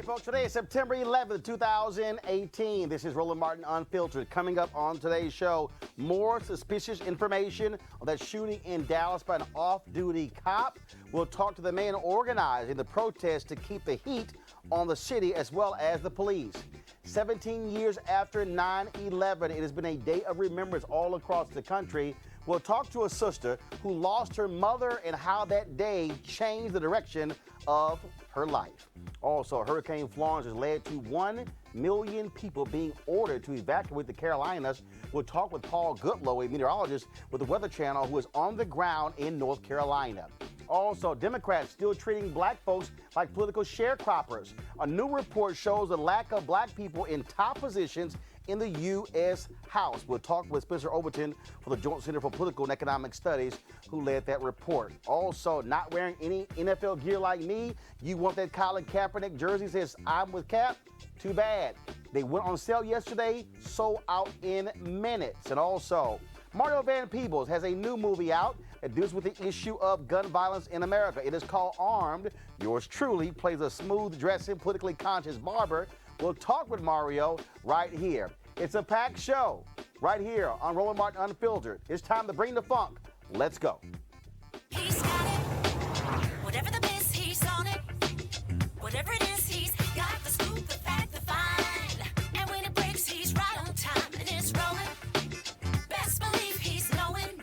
folks, today is September 11th, 2018. This is Roland Martin Unfiltered. Coming up on today's show, more suspicious information on that shooting in Dallas by an off-duty cop. We'll talk to the man organizing the protest to keep the heat on the city as well as the police. 17 years after 9/11, it has been a day of remembrance all across the country. We'll talk to a sister who lost her mother and how that day changed the direction of her life. Also, Hurricane Florence has led to 1 million people being ordered to evacuate the Carolinas. We'll talk with Paul Goodlow, a meteorologist with the Weather Channel, who is on the ground in North Carolina. Also, Democrats still treating black folks like political sharecroppers. A new report shows the lack of black people in top positions in the U.S. House. We'll talk with Spencer Overton for the Joint Center for Political and Economic Studies, who led that report. Also, not wearing any NFL gear like me, you want that Colin Kaepernick jersey, says I'm with Cap? Too bad. They went on sale yesterday, sold out in minutes. And also, Mario Van Peebles has a new movie out that deals with the issue of gun violence in America. It is called Armed. Yours truly plays a smooth-dressing, politically conscious barber. We'll talk with Mario right here. It's a packed show right here on Roland Martin Unfiltered. It's time to bring the funk. Let's go. He's got it. Whatever the biz, he's on it. Whatever it is, he's got the scoop, the fact, the find. And when it breaks, he's right on time and it's rolling. Best believe he's knowing.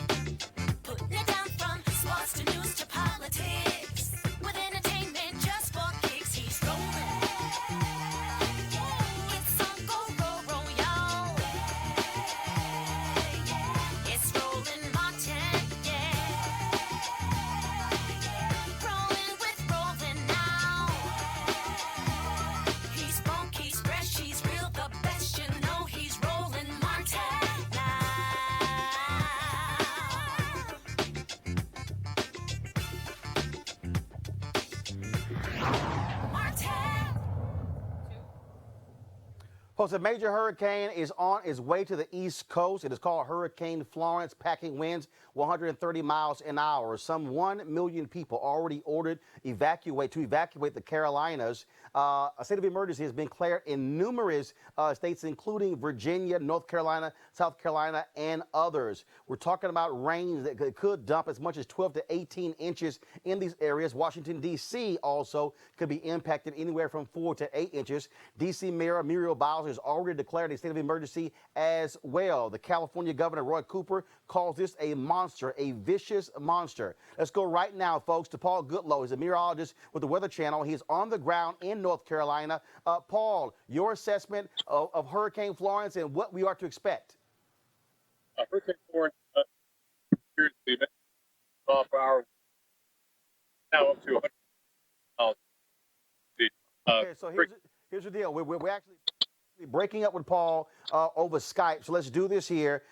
Putting it down from sports to news to politics. With entertainment just for kicks, he's rolling. It's on go, roll, y'all. It's Roland Martin, yeah. Rolling with Roland now. He's funk, he's fresh, he's real, the best, you know he's Roland Martin now. Martin. Folks, a major hurricane is on its way to the East Coast. It is called Hurricane Florence, packing winds 130 miles an hour. Some 1 million people already ordered to evacuate the Carolinas. A state of emergency has been declared in numerous states, including Virginia, North Carolina, South Carolina, and others. We're talking about rain that could dump as much as 12 to 18 inches in these areas. Washington, D.C. also could be impacted anywhere from 4 to 8 inches. D.C. Mayor Muriel Bowser has already declared a state of emergency as well. The California Governor, Roy Cooper, calls this a monster, a vicious monster. Let's go right now, folks, to Paul Goodlow. He's a meteorologist with the Weather Channel. He's on the ground in North Carolina. Paul, your assessment of Hurricane Florence and what we are to expect. Hurricane Florence, seriously, off our now up to 100 miles. Okay, so here's the deal. We're actually breaking up with Paul over Skype. So let's do this here.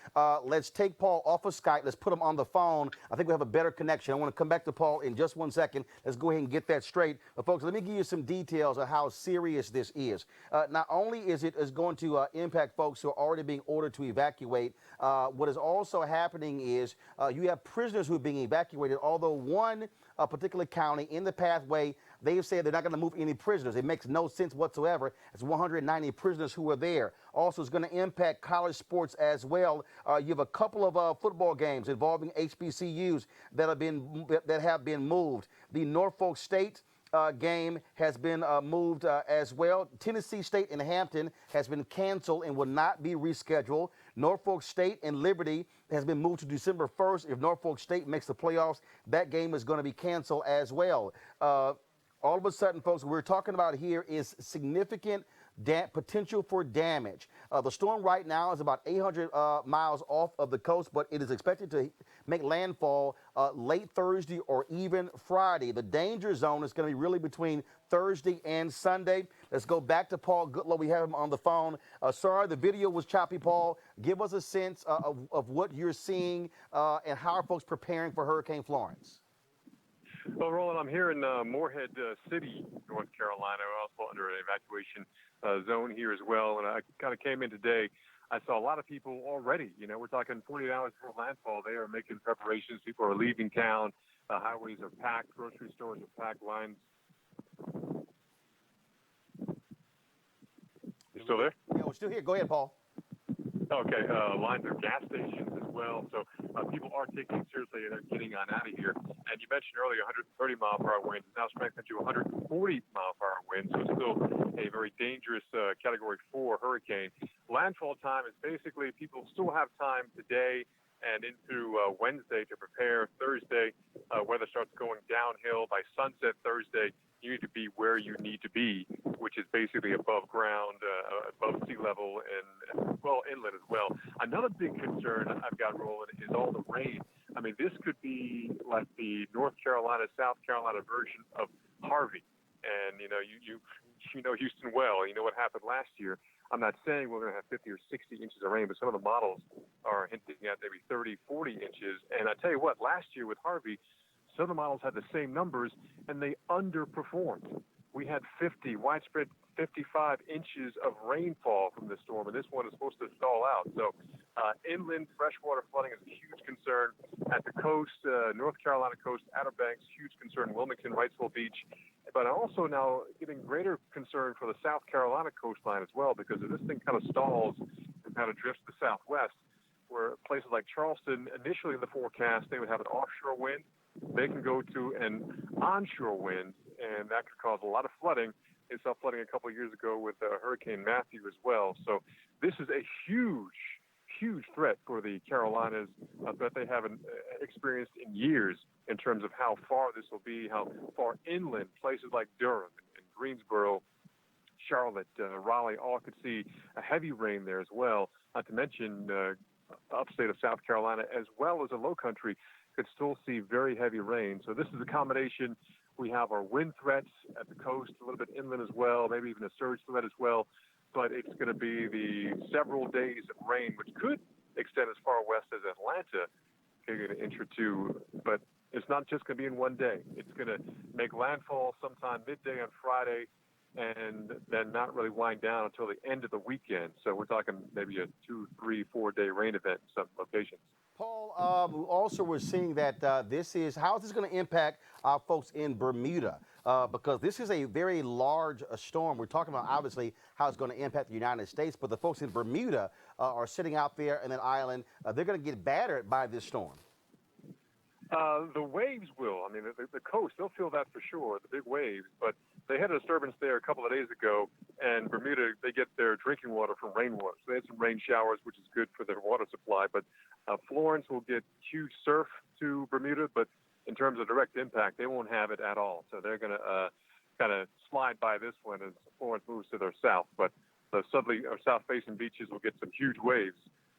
Let's take Paul off of Skype. Let's put him on the phone. I think we have a better connection. I want to come back to Paul in just 1 second. Let's go ahead and get that straight. But folks, let me give you some details of how serious this is. Not only is going to impact folks who are already being ordered to evacuate, what is also happening is you have prisoners who are being evacuated, although one particular county in the pathway, they've said they're not going to move any prisoners. It makes no sense whatsoever. It's 190 prisoners who are there. Also, it's going to impact college sports as well. You have a couple of football games involving HBCUs that have been moved. The Norfolk State game has been moved as well. Tennessee State in Hampton has been canceled and will not be rescheduled. Norfolk State and Liberty has been moved to December 1st. If Norfolk State makes the playoffs, that game is going to be canceled as well. All of a sudden, folks, what we're talking about here is significant potential for damage. The storm right now is about 800 miles off of the coast, but it is expected to make landfall late Thursday or even Friday. The danger zone is going to be really between Thursday and Sunday. Let's go back to Paul Goodlow. We have him on the phone. Sorry, the video was choppy, Paul. Give us a sense of what you're seeing and how are folks preparing for Hurricane Florence? Well, Roland, I'm here in Morehead City, North Carolina. We're also under an evacuation zone here as well. And I kind of came in today. I saw a lot of people already. You know, we're talking 48 hours before landfall. They are making preparations. People are leaving town. Highways are packed. Grocery stores are packed. Lines still there? Yeah, we're still here. Go ahead, Paul. Okay, lines of gas stations as well. So people are taking it seriously and they're getting on out of here. And you mentioned earlier 130 mile per hour winds, now strengthened to 140 mile per hour winds. So it's still a very dangerous Category 4 hurricane. Landfall time is basically people still have time today and into Wednesday to prepare. Thursday, weather starts going downhill. By sunset Thursday, you need to be where you need to be, which is basically above ground, above sea level, and well, inland as well. Another big concern I've got, Roland, is all the rain. I mean, this could be like the North Carolina, South Carolina version of Harvey. And, you know Houston well. You know what happened last year. I'm not saying we're going to have 50 or 60 inches of rain, but some of the models are hinting at maybe 30, 40 inches. And I tell you what, last year with Harvey, some of the models had the same numbers, and they underperformed. We had widespread 55 inches of rainfall from this storm, and this one is supposed to stall out. So inland freshwater flooding is a huge concern. At the coast, North Carolina coast, Outer Banks, huge concern. Wilmington, Wrightsville Beach. But also now getting greater concern for the South Carolina coastline as well, because if this thing kind of stalls and kind of drifts to the southwest, where places like Charleston, initially in the forecast, they would have an offshore wind. They can go to an onshore wind, and that could cause a lot of flooding. They saw flooding a couple of years ago with Hurricane Matthew as well. So this is a huge threat for the Carolinas, a threat they haven't experienced in years in terms of how far this will be, how far inland places like Durham and Greensboro, Charlotte, Raleigh, all could see a heavy rain there as well. Not to mention upstate of South Carolina, as well as the low country, could still see very heavy rain. So this is a combination. We have our wind threats at the coast, a little bit inland as well, maybe even a surge threat as well. But it's going to be the several days of rain, which could extend as far west as Atlanta, maybe an inch or two. But it's not just going to be in one day. It's going to make landfall sometime midday on Friday, and then not really wind down until the end of the weekend. So we're talking maybe a 2, 3, 4 day rain event in some locations. Paul, also we're seeing that how is this going to impact our folks in Bermuda? Because this is a very large storm. We're talking about obviously how it's going to impact the United States, but the folks in Bermuda are sitting out there in an island. They're going to get battered by this storm. The waves will. I mean, the coast, they'll feel that for sure, the big waves. But they had a disturbance there a couple of days ago, and Bermuda, they get their drinking water from rainwater. So they had some rain showers, which is good for their water supply. But Florence will get huge surf to Bermuda, but in terms of direct impact, they won't have it at all. So they're going to kind of slide by this one as Florence moves to their south. But the southerly or south-facing beaches will get some huge waves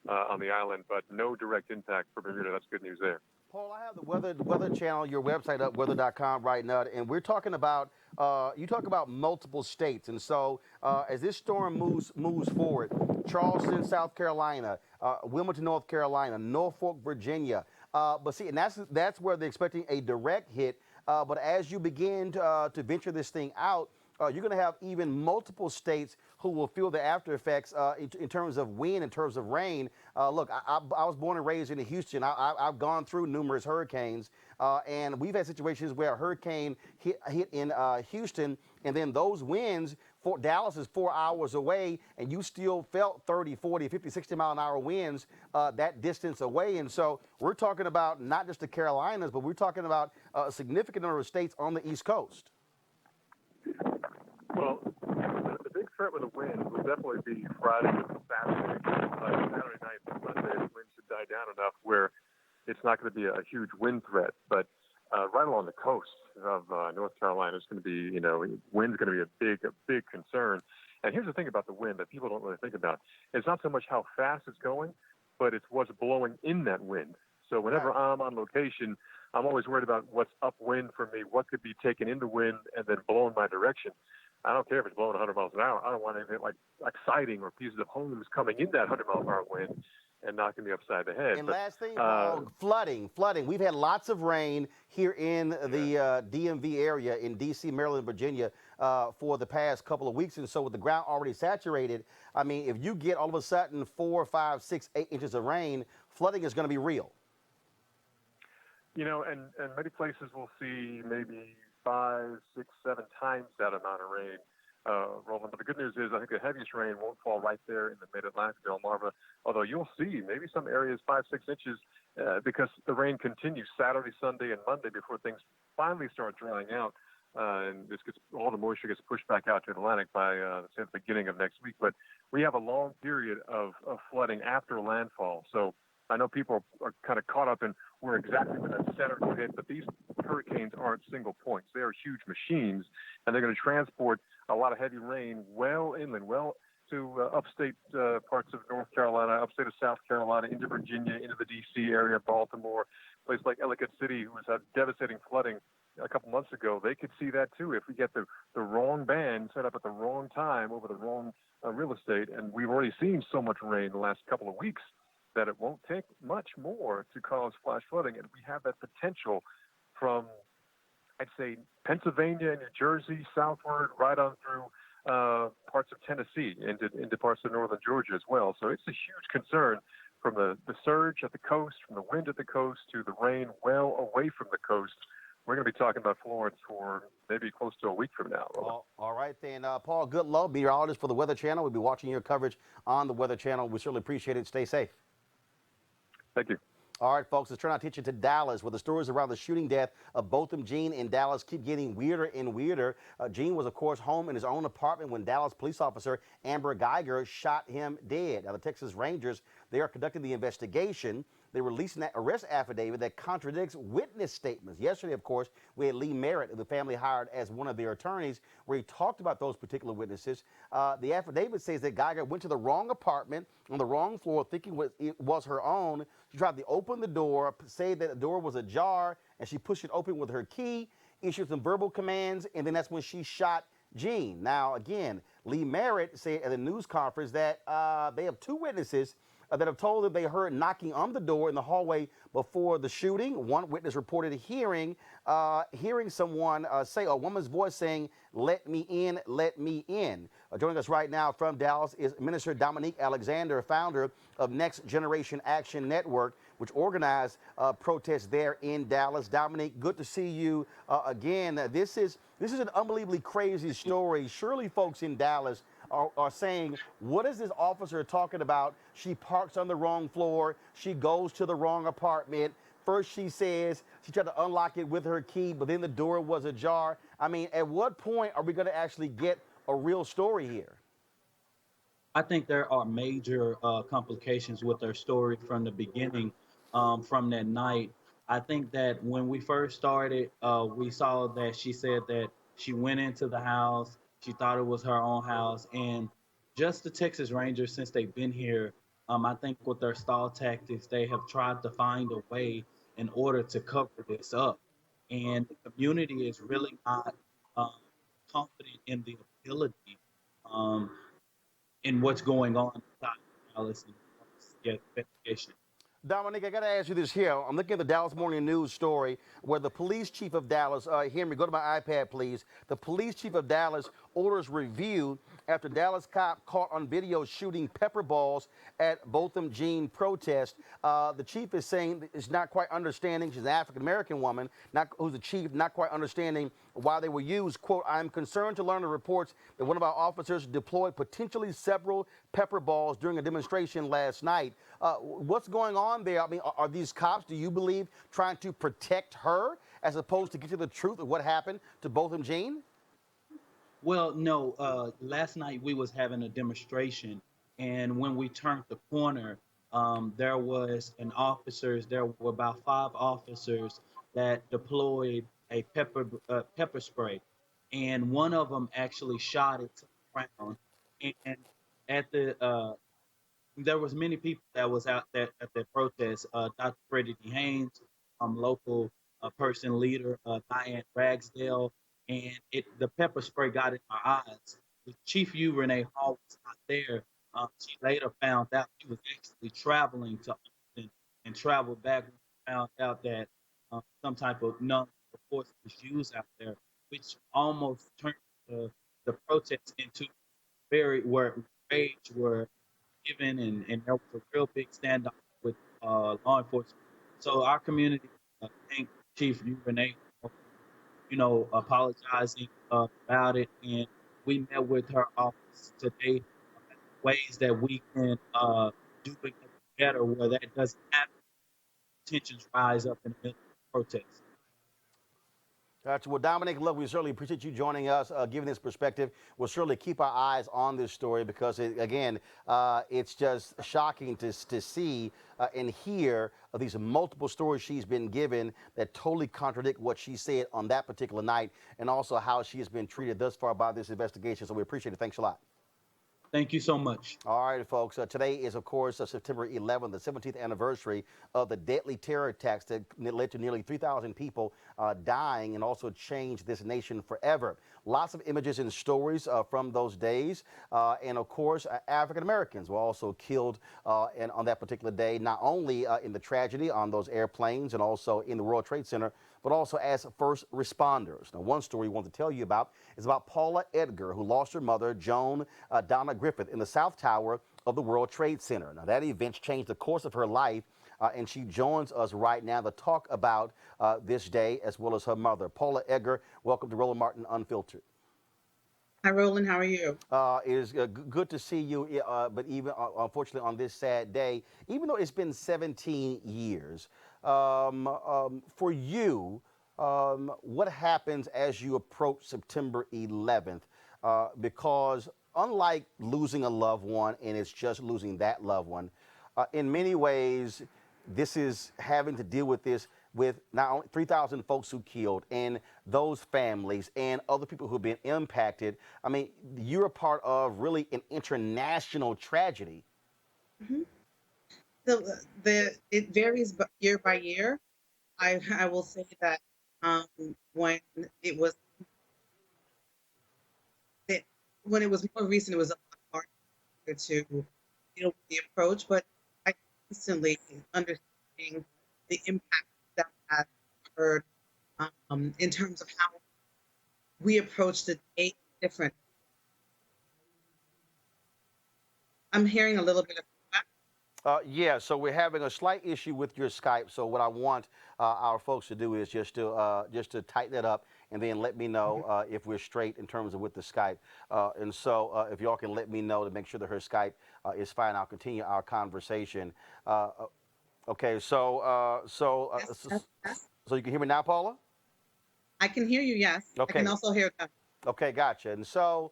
on the island, but no direct impact for Bermuda. That's good news there. Paul, I have the weather channel, your website up, weather.com right now, and we're talking about, you talk about multiple states. And so as this storm moves forward, Charleston, South Carolina, Wilmington, North Carolina, Norfolk, Virginia. But see, and that's where they're expecting a direct hit. But as you begin to venture this thing out, you're going to have even multiple states who will feel the after effects in terms of wind, in terms of rain. Look, I was born and raised in Houston. I've gone through numerous hurricanes, and we've had situations where a hurricane hit in Houston, and then those winds, Dallas is 4 hours away, and you still felt 30, 40, 50, 60 mile an hour winds that distance away. And so we're talking about not just the Carolinas, but we're talking about a significant number of states on the East Coast. Well, the big threat with the wind will definitely be Friday and Saturday. Saturday night and Monday, the wind should die down enough where it's not going to be a huge wind threat. But right along the coast of North Carolina, it's going to be, wind's going to be a big concern. And here's the thing about the wind that people don't really think about. It's not so much how fast it's going, but it's what's blowing in that wind. So whenever I'm on location, I'm always worried about what's upwind for me, what could be taken in the wind and then blown my direction. I don't care if it's blowing 100 miles an hour. I don't want anything like siding or pieces of homes coming in that 100 mile an hour wind and knocking me upside the head. And last thing, flooding. We've had lots of rain here in the DMV area in D.C., Maryland, Virginia for the past couple of weeks. And so with the ground already saturated, I mean, if you get all of a sudden 4, 5, 6, 8 inches of rain, flooding is going to be real. And many places will see maybe 5, 6, 7 times that amount of rain. Roland. But the good news is I think the heaviest rain won't fall right there in the mid-Atlantic, Delmarva, although you'll see maybe some areas 5-6 inches because the rain continues Saturday, Sunday, and Monday before things finally start drying out. And all the moisture gets pushed back out to the Atlantic by say the beginning of next week. But we have a long period of flooding after landfall. So I know people are kind of caught up in where exactly where that center will hit, but these hurricanes aren't single points. They are huge machines, and they're going to transport a lot of heavy rain well inland, well to upstate parts of North Carolina, upstate of South Carolina, into Virginia, into the D.C. area, Baltimore, places like Ellicott City, who has had devastating flooding a couple months ago. They could see that too if we get the wrong band set up at the wrong time over the wrong real estate. And we've already seen so much rain the last couple of weeks that it won't take much more to cause flash flooding. And we have that potential from, I'd say, Pennsylvania and New Jersey southward, right on through parts of Tennessee into parts of northern Georgia as well. So it's a huge concern from the surge at the coast, from the wind at the coast, to the rain well away from the coast. We're going to be talking about Florence for maybe close to a week from now. All right, then. Paul Goodlow, meteorologist for the Weather Channel. We'll be watching your coverage on the Weather Channel. We certainly appreciate it. Stay safe. Thank you. All right, folks, let's turn our attention to Dallas, where the stories around the shooting death of Botham Jean in Dallas keep getting weirder and weirder. Jean was, of course, home in his own apartment when Dallas police officer Amber Geiger shot him dead. Now, the Texas Rangers, they are conducting the investigation. They released an arrest affidavit that contradicts witness statements. Yesterday, of course, we had Lee Merritt, who the family hired as one of their attorneys, where he talked about those particular witnesses. The affidavit says that Geiger went to the wrong apartment on the wrong floor, thinking it was her own. She tried to open the door, say that the door was ajar, and she pushed it open with her key, issued some verbal commands, and then that's when she shot Jean. Now, again, Lee Merritt said at a news conference that they have two witnesses that have told them they heard knocking on the door in the hallway before the shooting. One witness reported hearing someone say, a woman's voice saying, "Let me in, let me in." Joining us right now from Dallas is Minister Dominique Alexander, founder of Next Generation Action Network, which organized protests there in Dallas. Dominique, good to see you again. This is an unbelievably crazy story. Surely folks in Dallas are saying, what is this officer talking about? She parks on the wrong floor. She goes to the wrong apartment. First she says she tried to unlock it with her key, but then the door was ajar. I mean, at what point are we going to actually get a real story here? I think there are major complications with her story from the beginning, from that night. I think that when we first started, we saw that she said that she went into the house, she thought it was her own house, and just the Texas Rangers, since they've been here, I think with their stall tactics, they have tried to find a way in order to cover this up. And the community is really not um, confident in the ability. Um, in what's going on inside Dallas and investigation. Dominic, I got to ask you this here. I'm looking at the Dallas Morning News story where the police chief of Dallas, hear me, go to my iPad, please. The police chief of Dallas orders review after Dallas cop caught on video shooting pepper balls at Botham Jean protest. The chief is saying that it's not quite understanding. She's an African-American woman, who's the chief, not quite understanding why they were used. Quote, "I'm concerned to learn the reports that one of our officers deployed potentially several pepper balls during a demonstration last night." What's going on there? I mean, are these cops, do you believe, trying to protect her as opposed to get to the truth of what happened to Botham Jean? Well, no. Last night we was having a demonstration, and when we turned the corner, there was an officers. There were about 5 officers that deployed a pepper spray, and one of them actually shot it to the ground. And at the there was many people that was out there at that protest. Dr. Freddie D. Haynes, local person leader, Diane Ragsdale, and the pepper spray got in our eyes. The Chief U. Renee Hall was not there. She later found out she was actually traveling to Austin and traveled back when she found out that some type of force was used out there, which almost turned the protest into very where rage, where given, and there was a real big standoff with law enforcement. So our community thanked Chief Renee, apologizing about it, and we met with her office today, ways that we can do it better where that doesn't happen. Tensions rise up in the middle of protests. Gotcha. Well, Dominic, look, we certainly appreciate you joining us, giving this perspective. We'll certainly keep our eyes on this story because, again, it's just shocking to see and hear of these multiple stories she's been given that totally contradict what she said on that particular night and also how she has been treated thus far by this investigation. So we appreciate it. Thanks a lot. Thank you so much. All right, folks. Today is, of course, September 11th, the 17th anniversary of the deadly terror attacks that led to nearly 3,000 people dying and also changed this nation forever. Lots of images and stories from those days. And, of course, African Americans were also killed on that particular day, not only in the tragedy on those airplanes and also in the World Trade Center, but also as first responders. Now, one story we want to tell you about is about Paula Edgar, who lost her mother, Joan Donna Griffith, in the South Tower of the World Trade Center. Now, that event changed the course of her life, and she joins us right now to talk about this day as well as her mother. Paula Edgar, welcome to Roland Martin Unfiltered. Hi, Roland. How are you? It is good to see you, but even unfortunately on this sad day, even though it's been 17 years, for you, what happens as you approach September 11th? Because unlike losing a loved one, and it's just losing that loved one, in many ways, this is having to deal with this with not only 3,000 folks who killed and those families and other people who've been impacted. I mean, you're a part of really an international tragedy. hmm So it varies year by year. I will say that um, when it was it, when it was more recent, it was a lot harder to deal with the approach. But I constantly understanding the impact that has occurred in terms of how we approach the day different. I'm hearing a little bit of feedback. Yeah, so we're having a slight issue with your Skype. So what I want our folks to do is just to tighten it up and then let me know if we're straight in terms of with the Skype. And so if y'all can let me know to make sure that her Skype is fine, I'll continue our conversation. Okay, Yes, yes, yes. so you can hear me now, Paula? I can hear you. Yes, I can Okay. also hear them. Okay, gotcha. And so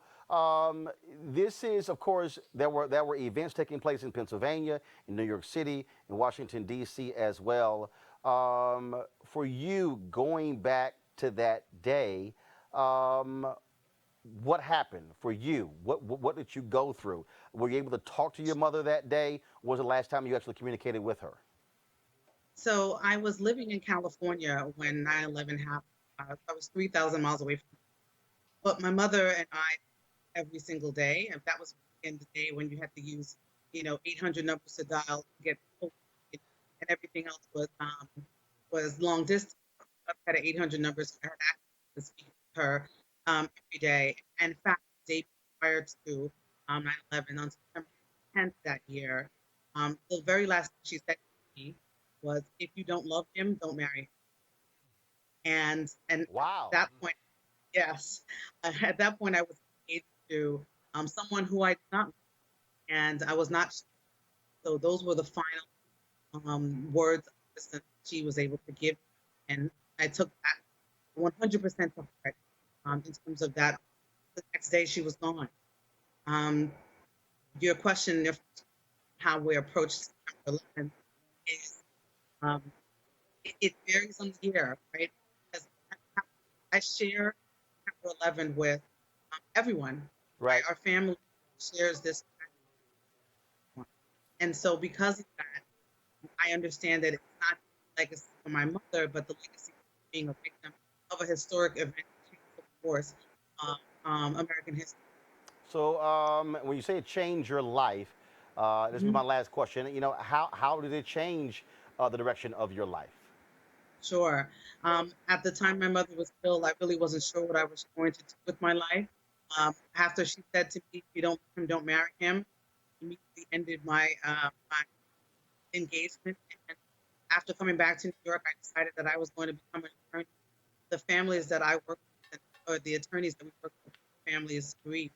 this is, of course, there were events taking place in Pennsylvania, in New York City, in Washington D.C. as well. For you going back to that day, um, what happened for you? What did you go through? Were you able to talk to your mother that day? Was the last time you actually communicated with her? So I was living in California when 9/11 happened. I was 3,000 miles away from, but my mother and I every single day, and that was in the day when you had to use, 800 numbers to dial to get hold of it, and everything else was long distance. I had 800 numbers. I had access to speak with her every day. And in fact, the day prior to 9/11, on September 10th that year, the very last thing she said to me was, "If you don't love him, don't marry him." And at Wow. that point, yes, at that point, I was engaged to someone who I did not, know, and I was not. So those were the final words of wisdom she was able to give, and I took that 100% to heart. In terms of that, the next day she was gone. Um, your question, if how we approach September 11th, is um, it varies on the year, right? Because I share September 11th with everyone. Right? Right. Our family shares this, and so because of that, I understand that it's not the legacy for my mother, but the legacy of being a victim of a historic event that changed the course of American history. So when you say it changed your life, this will be Mhm. my last question. You know, how did it change the direction of your life? Sure. At the time my mother was killed, I really wasn't sure what I was going to do with my life. After she said to me, "If you don't love him, don't marry him," immediately ended my engagement. And after coming back to New York, I decided that I was going to become an attorney. The families that I work with, or the attorneys that we work with, families grief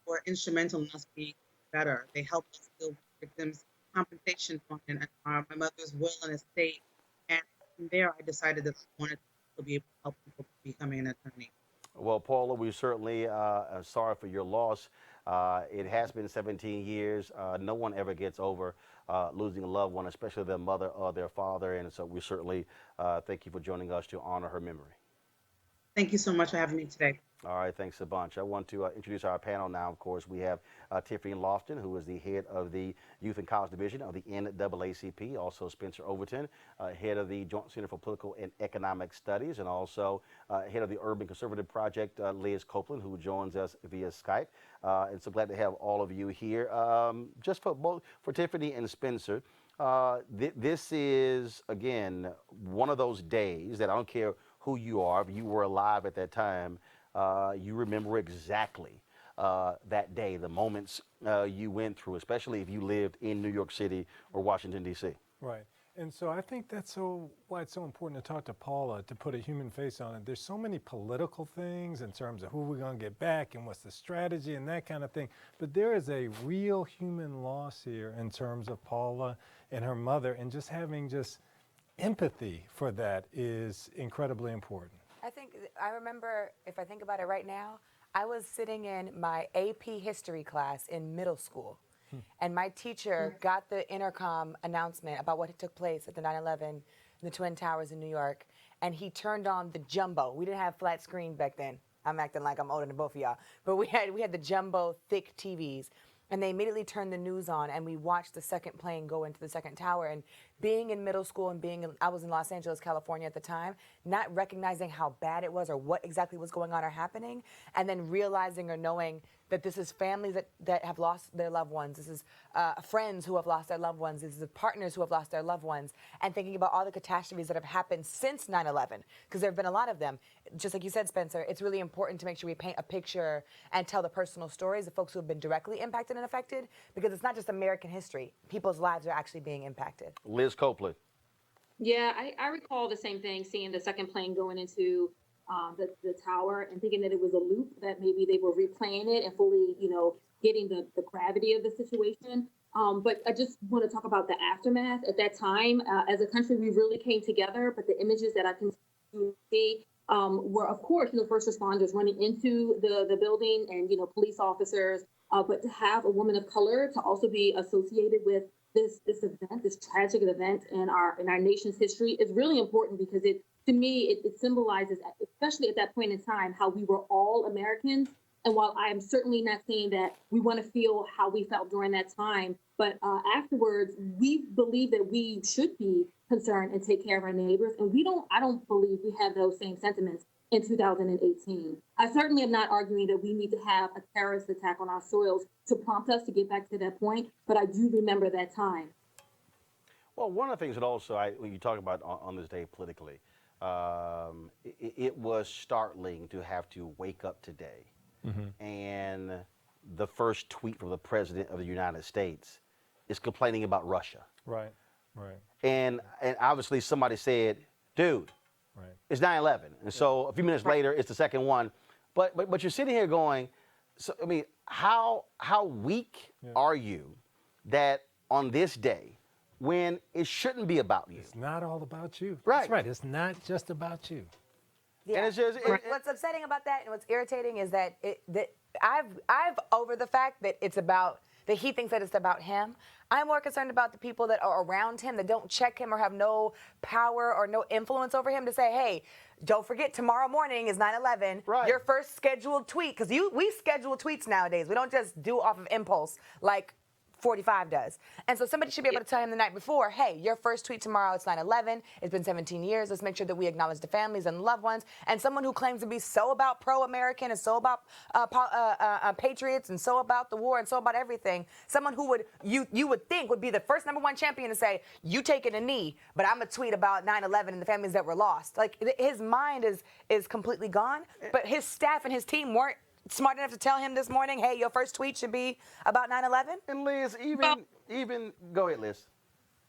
were instrumental in us being better. They helped us build victims' compensation fund and my mother's will and estate. And from there, I decided that I wanted to be able to help people becoming an attorney. Well, Paula, we certainly are sorry for your loss. It has been 17 years. No one ever gets over losing a loved one, especially their mother or their father. And so we certainly thank you for joining us to honor her memory. Thank you so much for having me today. All right, thanks a bunch. I want to introduce our panel now. Of course, we have Tiffany Lofton, who is the head of the Youth and College Division of the NAACP. Also, Spencer Overton, head of the Joint Center for Political and Economic Studies, and also head of the Urban Conservative Project, Liz Copeland, who joins us via Skype. And so glad to have all of you here. Just for both for Tiffany and Spencer, this is again one of those days that I don't care who you are, if you were alive at that time. You remember exactly that day, the moments you went through, especially if you lived in New York City or Washington, D.C. Right. And so I think that's why it's so important to talk to Paula, to put a human face on it. There's so many political things in terms of who we're going to get back and what's the strategy and that kind of thing. But there is a real human loss here in terms of Paula and her mother, and just having just empathy for that is incredibly important. I remember, if I think about it right now, I was sitting in my AP history class in middle school, and my teacher got the intercom announcement about what took place at the 9/11 in the Twin Towers in New York, and he turned on the jumbo. We didn't have flat screen back then. I'm acting like I'm older than both of y'all, but we had the jumbo thick TVs. And they immediately turned the news on, and we watched the second plane go into the second tower. And being in middle school and I was in Los Angeles, California at the time, not recognizing how bad it was or what exactly was going on or happening, and then realizing or knowing that this is families that have lost their loved ones. This is friends who have lost their loved ones. This is partners who have lost their loved ones. And thinking about all the catastrophes that have happened since 9/11, because there have been a lot of them. Just like you said, Spencer, it's really important to make sure we paint a picture and tell the personal stories of folks who have been directly impacted and affected, because it's not just American history. People's lives are actually being impacted. Liz Copeland. Yeah, I recall the same thing, seeing the second plane going into the tower and thinking that it was a loop, that maybe they were replaying it and fully, getting the gravity of the situation. But I just want to talk about the aftermath. At that time, as a country, we really came together, but the images that I can see were, of course, first responders running into the building and, police officers. But to have a woman of color to also be associated with this event, this tragic event in our nation's history, is really important, because to me it symbolizes, especially at that point in time, how we were all Americans. And while I am certainly not saying that we want to feel how we felt during that time, but afterwards, we believe that we should be concerned and take care of our neighbors. And I don't believe we have those same sentiments in 2018. I certainly am not arguing that we need to have a terrorist attack on our soils to prompt us to get back to that point, but I do remember that time. Well, one of the things that also, when you talk about on this day politically, it was startling to have to wake up today. And the first tweet from the President of the United States is complaining about Russia. Right. And obviously somebody said, dude, it's 9/11. And so a few minutes later, it's the second one. But you're sitting here going, so I mean, how weak are you that on this day, when it shouldn't be about you? It's not all about you. Right. That's right. It's not just about you. Yeah. And it's just, what's upsetting about that and what's irritating is that I've over the fact that it's about that he thinks that it's about him. I'm more concerned about the people that are around him that don't check him or have no power or no influence over him to say, hey, don't forget tomorrow morning is 9/11. Right. Your first scheduled tweet, because we schedule tweets nowadays. We don't just do off of impulse like 45 does. And so somebody should be able to tell him the night before, hey, your first tweet tomorrow, it's 9/11. It's been 17 years. Let's make sure that we acknowledge the families and loved ones. And someone who claims to be so about pro-American and so about patriots and so about the war and so about everything, someone who you would think would be the first #1 champion to say, you taking a knee, but I'm going to tweet about 9/11 and the families that were lost. Like, his mind is completely gone, but his staff and his team weren't smart enough to tell him this morning, hey, your first tweet should be about 9/11? and Liz, even go ahead, Liz.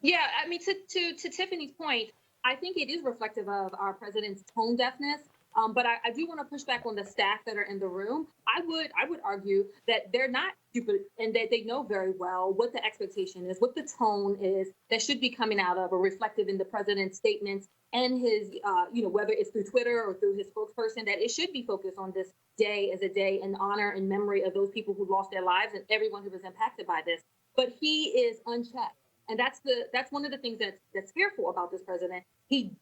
Yeah, I mean, to Tiffany's point, I think it is reflective of our president's tone deafness. But I do want to push back on the staff that are in the room. I would argue that they're not stupid and that they know very well what the expectation is, what the tone is that should be coming out of or reflected in the president's statements and his, whether it's through Twitter or through his spokesperson, that it should be focused on this day as a day in honor and memory of those people who lost their lives and everyone who was impacted by this. But he is unchecked. And that's one of the things that's fearful about this president.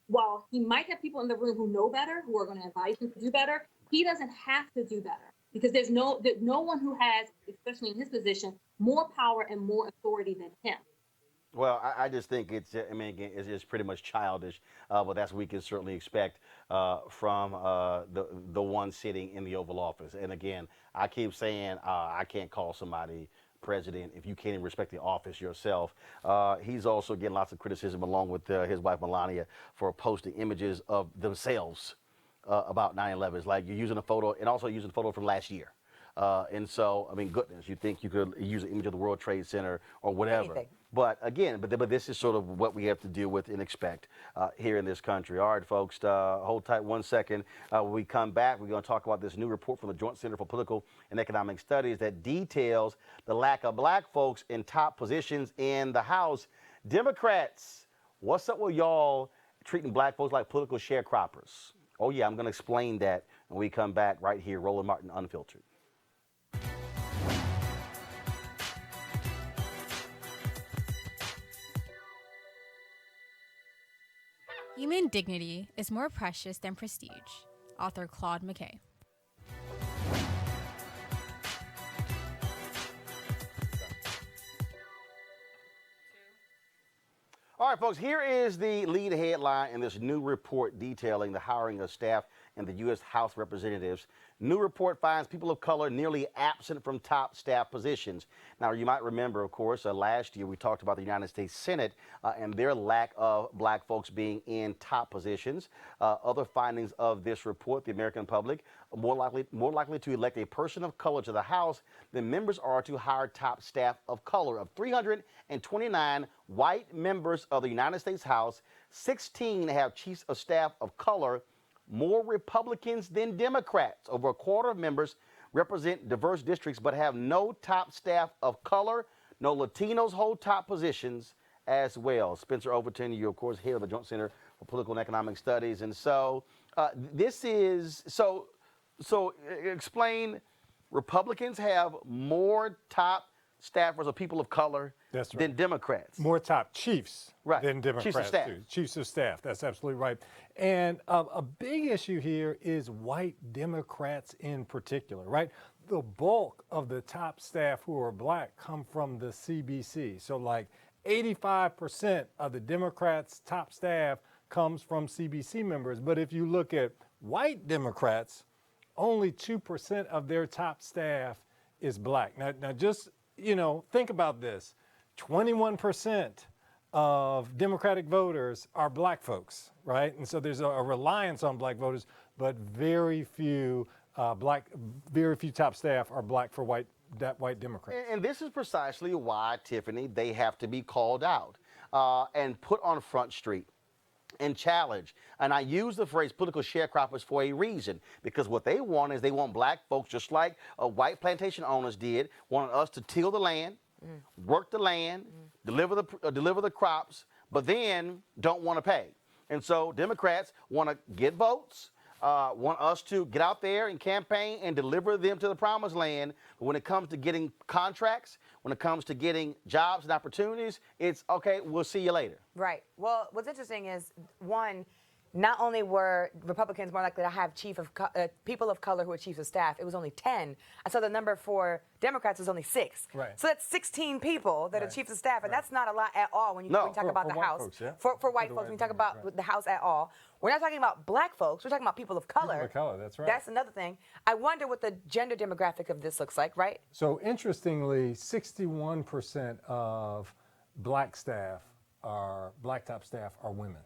While he might have people in the room who know better, who are going to advise him to do better, he doesn't have to do better because there's no one who has, especially in his position, more power and more authority than him. Well, I just think it's, again, it's pretty much childish, but that's what we can certainly expect from the one sitting in the Oval Office. And again, I keep saying I can't call somebody president if you can't even respect the office yourself. He's also getting lots of criticism along with his wife Melania for posting images of themselves about 9/11. It's like you're using a photo and also using a photo from last year. And so, goodness, you think you could use an image of the World Trade Center or whatever. Anything. But again, but this is sort of what we have to deal with and expect here in this country. All right, folks, hold tight 1 second. When we come back, we're going to talk about this new report from the Joint Center for Political and Economic Studies that details the lack of black folks in top positions in the House. Democrats, what's up with y'all treating black folks like political sharecroppers? Oh, yeah, I'm going to explain that when we come back right here, Roland Martin Unfiltered. Human dignity is more precious than prestige. Author Claude McKay. All right, folks, here is the lead headline in this new report detailing the hiring of staff in the U.S. House of Representatives. New report finds people of color nearly absent from top staff positions. Now, you might remember, of course, last year we talked about the United States Senate and their lack of black folks being in top positions. Other findings of this report, the American public more likely to elect a person of color to the House than members are to hire top staff of color. Of 329 white members of the United States House, 16 have chiefs of staff of color. More Republicans than Democrats. Over a quarter of members represent diverse districts but have no top staff of color. No Latinos hold top positions as well. Spencer Overton, you, of course, head of the Joint Center for Political and Economic Studies. And so this is, so explain, Republicans have more top staffers of people of color than Democrats. More top chiefs than Democrats. Chiefs of staff. Chiefs of staff. That's absolutely right. And a big issue here is white Democrats in particular, right? The bulk of the top staff who are black come from the CBC. So like 85% of the Democrats' top staff comes from CBC members. But if you look at white Democrats, only 2% of their top staff is black. Now just, think about this. 21% of Democratic voters are black folks, right? And so there's a reliance on black voters, but very few top staff are black for white Democrats. And this is precisely why, Tiffany, they have to be called out and put on Front Street and challenge. And I use the phrase political sharecroppers for a reason, because what they want is they want black folks, just like white plantation owners did, wanted us to till the land, work the land, deliver the crops, but then don't want to pay. And so Democrats want to get votes, want us to get out there and campaign and deliver them to the promised land. But when it comes to getting contracts, when it comes to getting jobs and opportunities, it's okay, we'll see you later. Right. Well, what's interesting is, one, not only were Republicans more likely to have people of color who were chiefs of staff, it was only 10. I saw the number for Democrats was only 6. Right. So that's 16 people that are chiefs of staff, and that's not a lot at all when you talk about the House. Folks, yeah. For white folks, when you talk about the House at all. We're not talking about black folks, we're talking about people of color. People of color, that's right. That's another thing. I wonder what the gender demographic of this looks like, right? So interestingly, 61% of black top staff are women.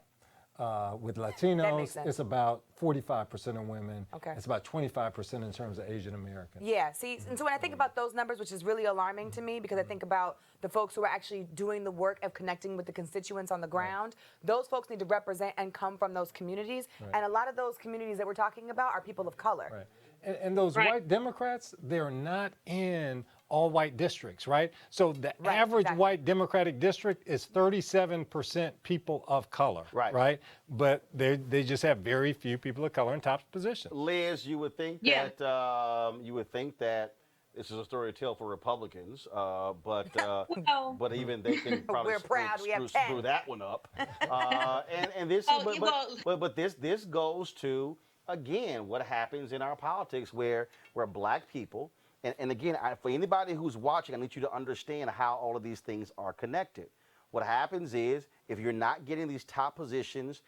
With That makes Latinos, sense. it's about 45% of women. Okay. It's about 25% in terms of Asian Americans. Yeah, see, and so when I think about those numbers, which is really alarming to me because I think about the folks who are actually doing the work of connecting with the constituents on the ground, those folks need to represent and come from those communities. And a lot of those communities that we're talking about are people of color. Right. And those white Democrats, they're not in all white districts, right? So the average white Democratic district is 37% people of color, right? But they just have very few people of color in top positions. Liz, you would think that this is a story to tell for Republicans, but even they can probably We're proud we have screw 10. that one up. And this, but this goes to again what happens in our politics where black people. And again, for anybody who's watching, I need you to understand how all of these things are connected. What happens is if you're not getting these top positions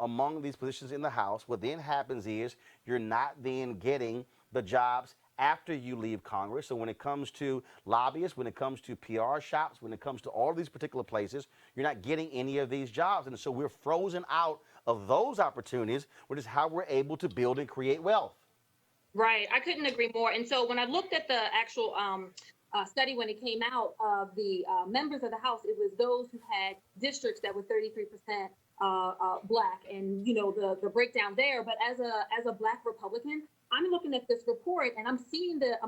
among these positions in the House, what then happens is you're not then getting the jobs after you leave Congress. So when it comes to lobbyists, when it comes to PR shops, when it comes to all of these particular places, you're not getting any of these jobs. And so we're frozen out of those opportunities, which is how we're able to build and create wealth. Right. I couldn't agree more. And so when I looked at the actual study when it came out of the members of the House, it was those who had districts that were 33% black, and the breakdown there. But as a black Republican, I'm looking at this report and I'm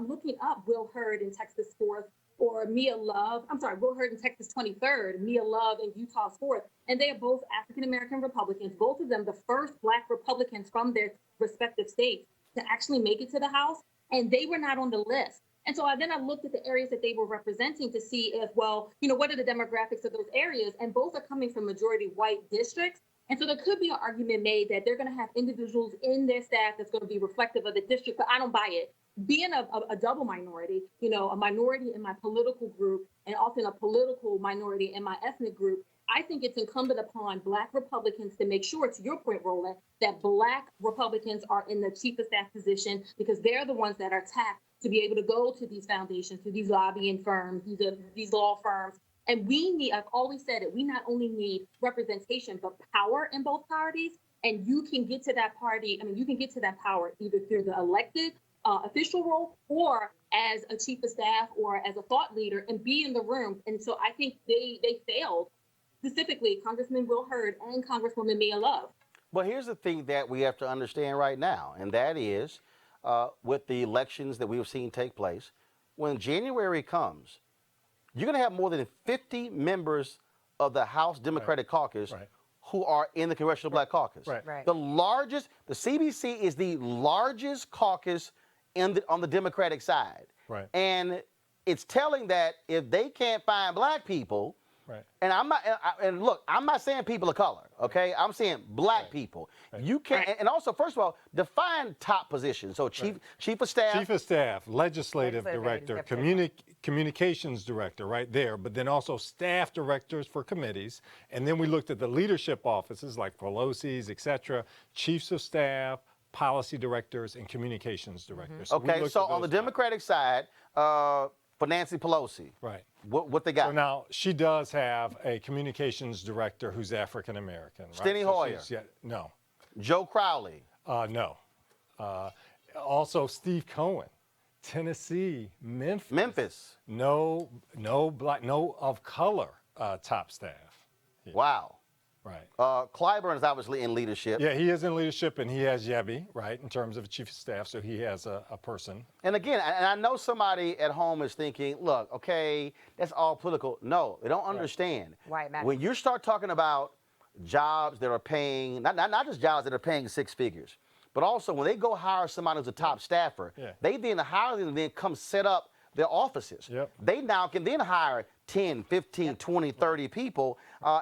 looking up Will Hurd in Texas 4th or Will Hurd in Texas 23rd, Mia Love in Utah's 4th, and they are both African American Republicans. Both of them, the first black Republicans from their respective states to actually make it to the House, and they were not on the list. And so then I looked at the areas that they were representing to see if, what are the demographics of those areas? And both are coming from majority white districts. And so there could be an argument made that they're going to have individuals in their staff that's going to be reflective of the district, but I don't buy it. Being a double minority, a minority in my political group and often a political minority in my ethnic group, I think it's incumbent upon black Republicans to make sure, to your point, Roland, that black Republicans are in the chief of staff position because they're the ones that are tapped to be able to go to these foundations, to these lobbying firms, these law firms. And I've always said it, we not only need representation, but power in both parties. And you can get to that power either through the elected official role or as a chief of staff or as a thought leader and be in the room. And so I think they failed, specifically Congressman Will Hurd and Congresswoman Mia Love. Well, here's the thing that we have to understand right now, and that is with the elections that we've seen take place, when January comes, you're going to have more than 50 members of the House Democratic Caucus who are in the Congressional Black Caucus. The CBC is the largest caucus on the Democratic side. And it's telling that if they can't find black people, and I'm not saying people of color, okay? I'm saying black people. You can't, and also, first of all, define top positions. So chief of staff, legislative director, communications director, right there. But then also staff directors for committees. And then we looked at the leadership offices like Pelosi's, et cetera, chiefs of staff, policy directors, and communications directors. Okay, so on the Democratic side, for Nancy Pelosi, what they got? So now she does have a communications director who's African American. Steny Hoyer. No. Joe Crowley. No. Also Steve Cohen, Tennessee, Memphis. No black, no of color top staff. Wow. Clyburn is obviously in leadership. Yeah, he is in leadership, and he has Yebi, in terms of chief of staff, so he has a person. And again, and I know somebody at home is thinking, look, okay, that's all political. No, they don't understand. Why it matters. When you start talking about jobs that are paying, not just jobs that are paying six figures, but also when they go hire somebody who's a top staffer, they then hire them and then come set up their offices. They now can then hire 10, 15, 20, 30 people.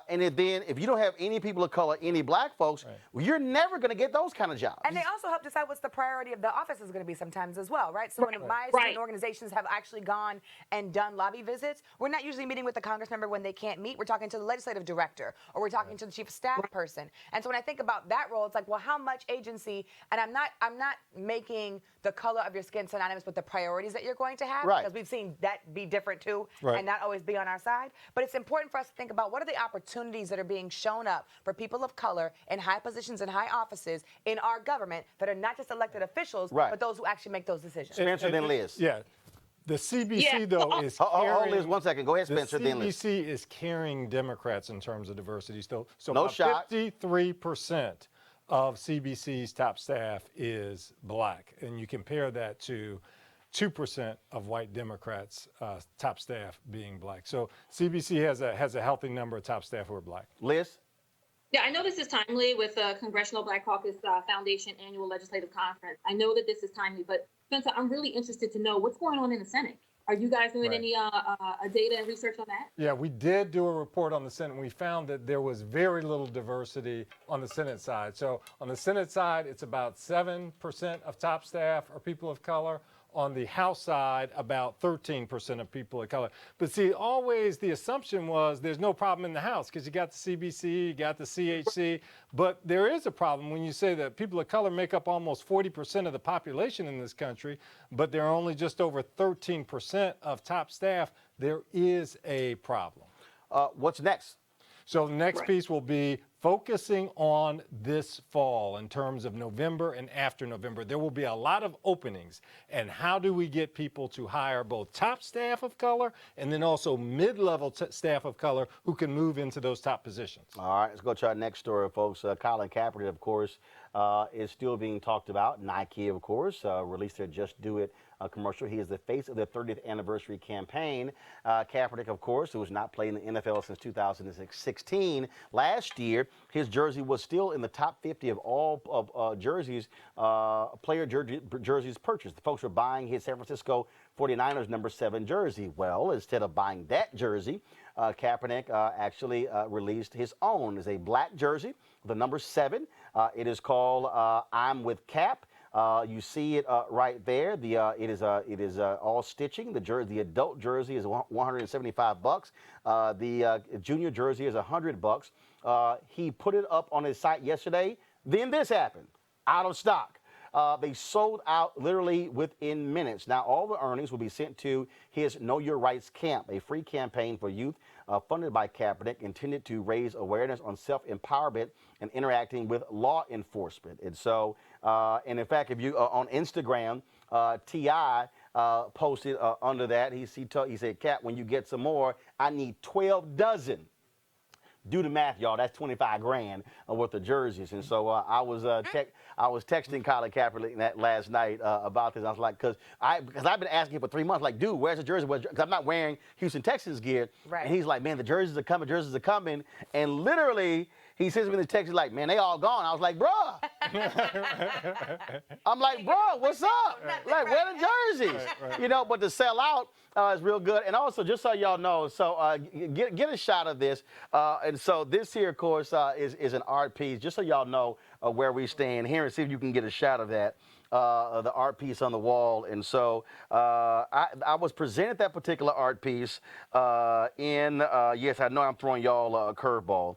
And then if you don't have any people of color, any black folks, you're never going to get those kind of jobs. And they also help decide what's the priority of the office is going to be sometimes as well, right? So when my student organizations have actually gone and done lobby visits, we're not usually meeting with the Congress member when they can't meet. We're talking to the legislative director or we're talking to the chief of staff person. And so when I think about that role, it's like, well, how much agency? And I'm not making the color of your skin synonymous with the priorities that you're going to have because we've seen that be different too and not always be on our side. But it's important for us to think about what are the opportunities that are being shown up for people of color in high positions and high offices in our government that are not just elected officials, Right. but those who actually make those decisions. Spencer, then Liz. Yeah. The CBC, though, is Hold Liz 1 second. Go ahead, Spencer, the then Liz. CBC is carrying Democrats in terms of diversity. So No about shot. 53% of CBC's top staff is black. And you compare that to 2% of white Democrats' top staff being black. So CBC has a healthy number of top staff who are black. Liz? Yeah, I know this is timely with the Congressional Black Caucus Foundation Annual Legislative Conference. I know that this is timely, but Spencer, I'm really interested to know what's going on in the Senate. Are you guys doing any data and research on that? Yeah, we did do a report on the Senate, and we found that there was very little diversity on the Senate side. So on the Senate side, it's about 7% of top staff are people of color. On the House side, about 13% of people of color. But see, always the assumption was there's no problem in the House because you got the CBC, you got the CHC. But there is a problem when you say that people of color make up almost 40% of the population in this country, but they're only just over 13% of top staff. There is a problem. What's next? So the next piece will be focusing on this fall in terms of November and after November. There will be a lot of openings. And how do we get people to hire both top staff of color and then also mid-level staff of color who can move into those top positions? All right, let's go to our next story, folks. Colin Kaepernick, of course, is still being talked about. Nike, of course, released their Just Do It commercial. He is the face of their 30th anniversary campaign. Kaepernick, of course, who has not played in the NFL since 2016. Last year, his jersey was still in the top 50 of all jerseys, player jerseys purchased. The folks were buying his San Francisco 49ers number 7 jersey. Well, instead of buying that jersey, Kaepernick actually released his own. It's a black jersey, the number 7. It is called I'm with Cap. You see it right there. It is all stitching. The adult jersey is $175. The junior jersey is $100. He put it up on his site yesterday. Then this happened. Out of stock. They sold out literally within minutes. Now, all the earnings will be sent to his Know Your Rights Camp, a free campaign for youth funded by Kaepernick, intended to raise awareness on self-empowerment and interacting with law enforcement. And so, and in fact, if you on Instagram, T.I. posted under that, he said, Cap, when you get some more, I need 12 dozen. Do the math, y'all. That's 25 grand worth of jerseys. And so I was texting Colin Kaepernick that last night about this. I was like, because I've been asking him for 3 months, like, dude, where's the jersey? Because I'm not wearing Houston Texans gear. Right. And he's like, man, the jerseys are coming. Jerseys are coming. And literally, he sends me the text, he's like, man, they all gone. I was like, bruh. I'm like, bruh, what's up? Like, where the jerseys? Right. You know, but to sell out is real good. And also, just so y'all know, so get a shot of this. And so this here, of course, is an art piece. Just so y'all know where we stand here, and see if you can get a shot of that. The art piece on the wall. And so I was presented that particular art piece yes, I know I'm throwing y'all a curveball.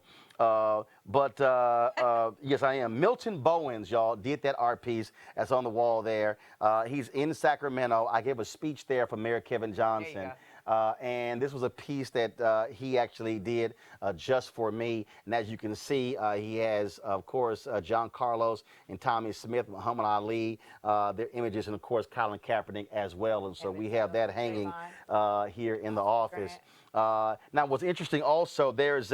Yes, I am. Milton Bowens, y'all, did that art piece that's on the wall there. He's in Sacramento. I gave a speech there for Mayor Kevin Johnson. And this was a piece that he actually did just for me. And as you can see, he has, of course, John Carlos and Tommy Smith, Muhammad Ali, their images, and, of course, Colin Kaepernick as well. And so we have that hanging here in the office. Now, what's interesting also, there's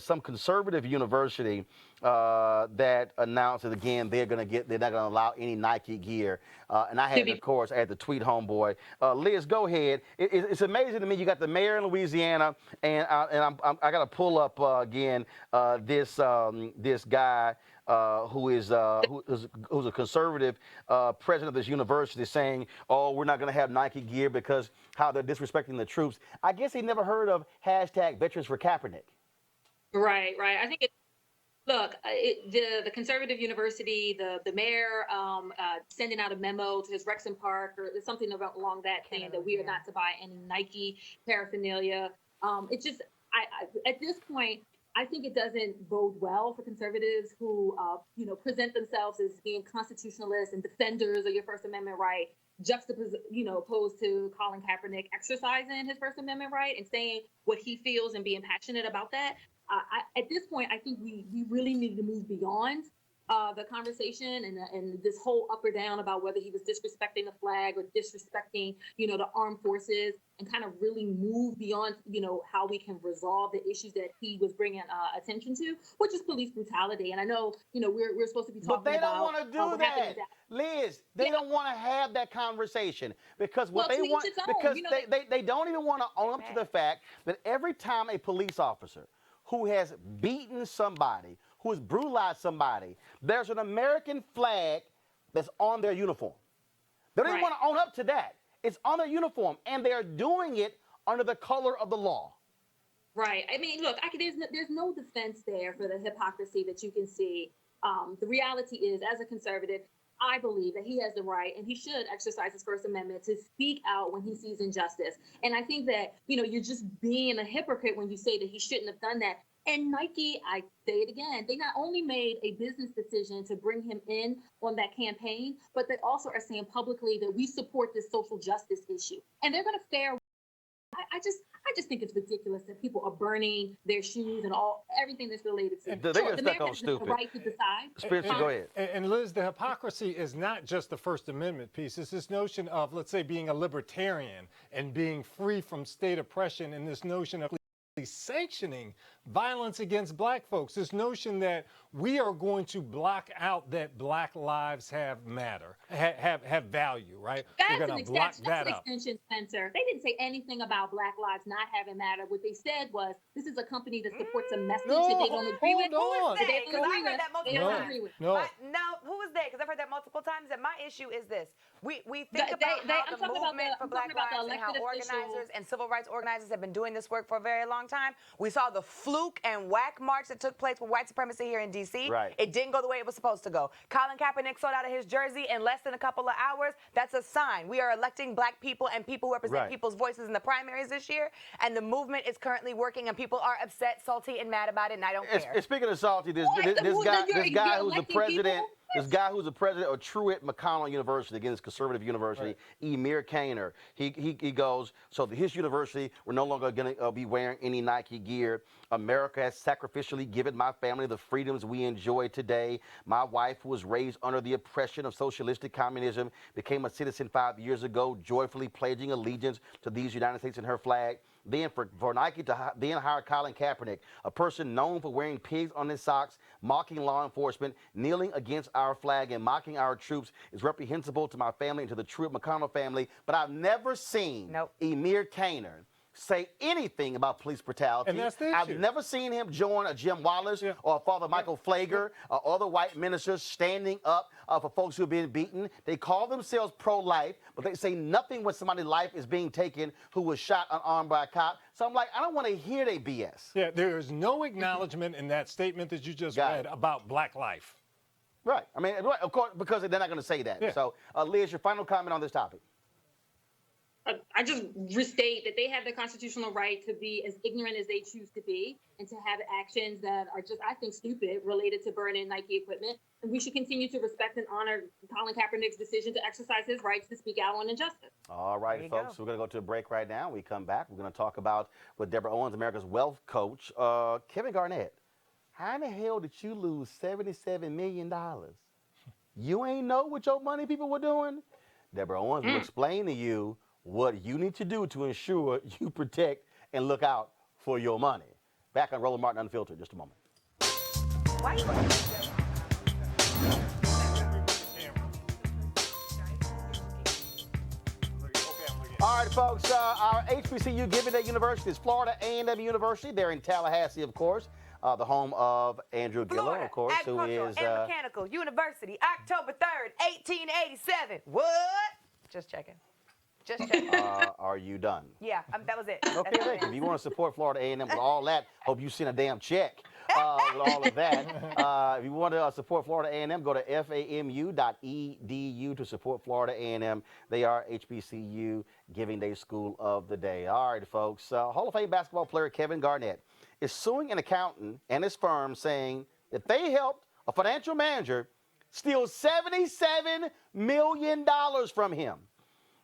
some conservative university that announced that, again, they're not going to allow any Nike gear. And I had, of course, I had to tweet homeboy. Liz, go ahead. It's amazing to me. You got the mayor in Louisiana, and I got to pull up again this guy who's a conservative president of this university, saying, "Oh, we're not going to have Nike gear because how they're disrespecting the troops." I guess he never heard of #Veterans for Kaepernick. Right. I think look, the conservative university, the mayor sending out a memo to his Rexham Park or something along that saying that we are not to buy any Nike paraphernalia. It's just, at this point, I think it doesn't bode well for conservatives who, present themselves as being constitutionalists and defenders of your First Amendment right. opposed to Colin Kaepernick exercising his First Amendment right and saying what he feels and being passionate about that. At this point, I think we really need to move beyond the conversation and this whole up or down about whether he was disrespecting the flag or disrespecting, the armed forces, and kind of really move beyond, how we can resolve the issues that he was bringing attention to, which is police brutality. And I know, we're supposed to be talking about. But they don't want to do that, Liz. They don't want to have that conversation because what they want, because they don't even want to own up to the fact that every time a police officer who has beaten somebody, who has brutalized somebody, there's an American flag that's on their uniform. They don't even want to own up to that. It's on their uniform, and they're doing it under the color of the law. Right. I mean, look, there's no defense there for the hypocrisy that you can see. The reality is, as a conservative, I believe that he has the right and he should exercise his First Amendment to speak out when he sees injustice. And I think that, you're just being a hypocrite when you say that he shouldn't have done that. And Nike, I say it again, they not only made a business decision to bring him in on that campaign, but they also are saying publicly that we support this social justice issue. And they're going to fare. I just think it's ridiculous that people are burning their shoes and everything that's related to it. They get stuck on stupid. The right to decide. Spencer, go ahead. And Liz, the hypocrisy is not just the First Amendment piece. It's this notion of, let's say, being a libertarian and being free from state oppression, and this notion of sanctioning violence against black folks. This notion that we are going to block out that black lives have value, right? We're going to block that up. Extension, Spencer. They didn't say anything about black lives not having matter. What they said was, this is a company that supports a message that they don't agree with. Who was they? Because I heard that multiple times. No, who was they? Because I've heard that multiple times. And my issue is this: we think about how the movement for Black Lives and how organizers and civil rights organizers have been doing this work for a very long time. We saw the fluke and whack march that took place with white supremacy here in D.C. Right. It didn't go the way it was supposed to go. Colin Kaepernick sold out of his jersey in less than a couple of hours. That's a sign. We are electing black people and people who represent people's voices in the primaries this year. And the movement is currently working, and people are upset, salty, and mad about it, and I don't care. Speaking of salty, this guy who's the president. This guy who's the president of Truett McConnell University, again, it's conservative university, Emir Caner. He goes, so his university, we're no longer going to be wearing any Nike gear. America has sacrificially given my family the freedoms we enjoy today. My wife, who was raised under the oppression of socialistic communism, became a citizen 5 years ago, joyfully pledging allegiance to these United States and her flag. Then for Nike to then hire Colin Kaepernick, a person known for wearing pigs on his socks, mocking law enforcement, kneeling against our flag, and mocking our troops is reprehensible to my family and to the Truett McConnell family. But I've never seen Emir Caner say anything about police brutality. And that's the issue. I've never seen him join a Jim Wallace or Father Michael Flager or other white ministers standing up for folks who have been beaten. They call themselves pro-life, but they say nothing when somebody's life is being taken who was shot unarmed by a cop. So I'm like, I don't want to hear they BS. Yeah, there is no acknowledgement in that statement that you just read about black life. Right. I mean, of course, because they're not going to say that. Yeah. So, Liz, your final comment on this topic. I just restate that they have the constitutional right to be as ignorant as they choose to be and to have actions that are just, I think, stupid related to burning Nike equipment. And we should continue to respect and honor Colin Kaepernick's decision to exercise his rights to speak out on injustice. All right, folks. We're going to go to a break right now. When we come back, we're going to talk about with Deborah Owens, America's wealth coach, Kevin Garnett. How in the hell did you lose $77 million? You ain't know what your money people were doing? Deborah Owens will explain to you what you need to do to ensure you protect and look out for your money. Back on Roland Martin Unfiltered in just a moment. All right, folks, our HBCU Giving Day University is Florida A&M University. They're in Tallahassee, of course, the home of Andrew Gillow, of course, who is... and Mechanical University, October 3rd, 1887. What? Just checking. Just checking. Are you done? Yeah, that was it. Okay, Rick, if you want to support Florida A&M with all that, hope you send a damn check with all of that. If you want to support Florida A&M, go to famu.edu to support Florida A&M. They are HBCU Giving Day School of the Day. All right, folks. Hall of Fame basketball player Kevin Garnett is suing an accountant and his firm, saying that they helped a financial manager steal $77 million from him.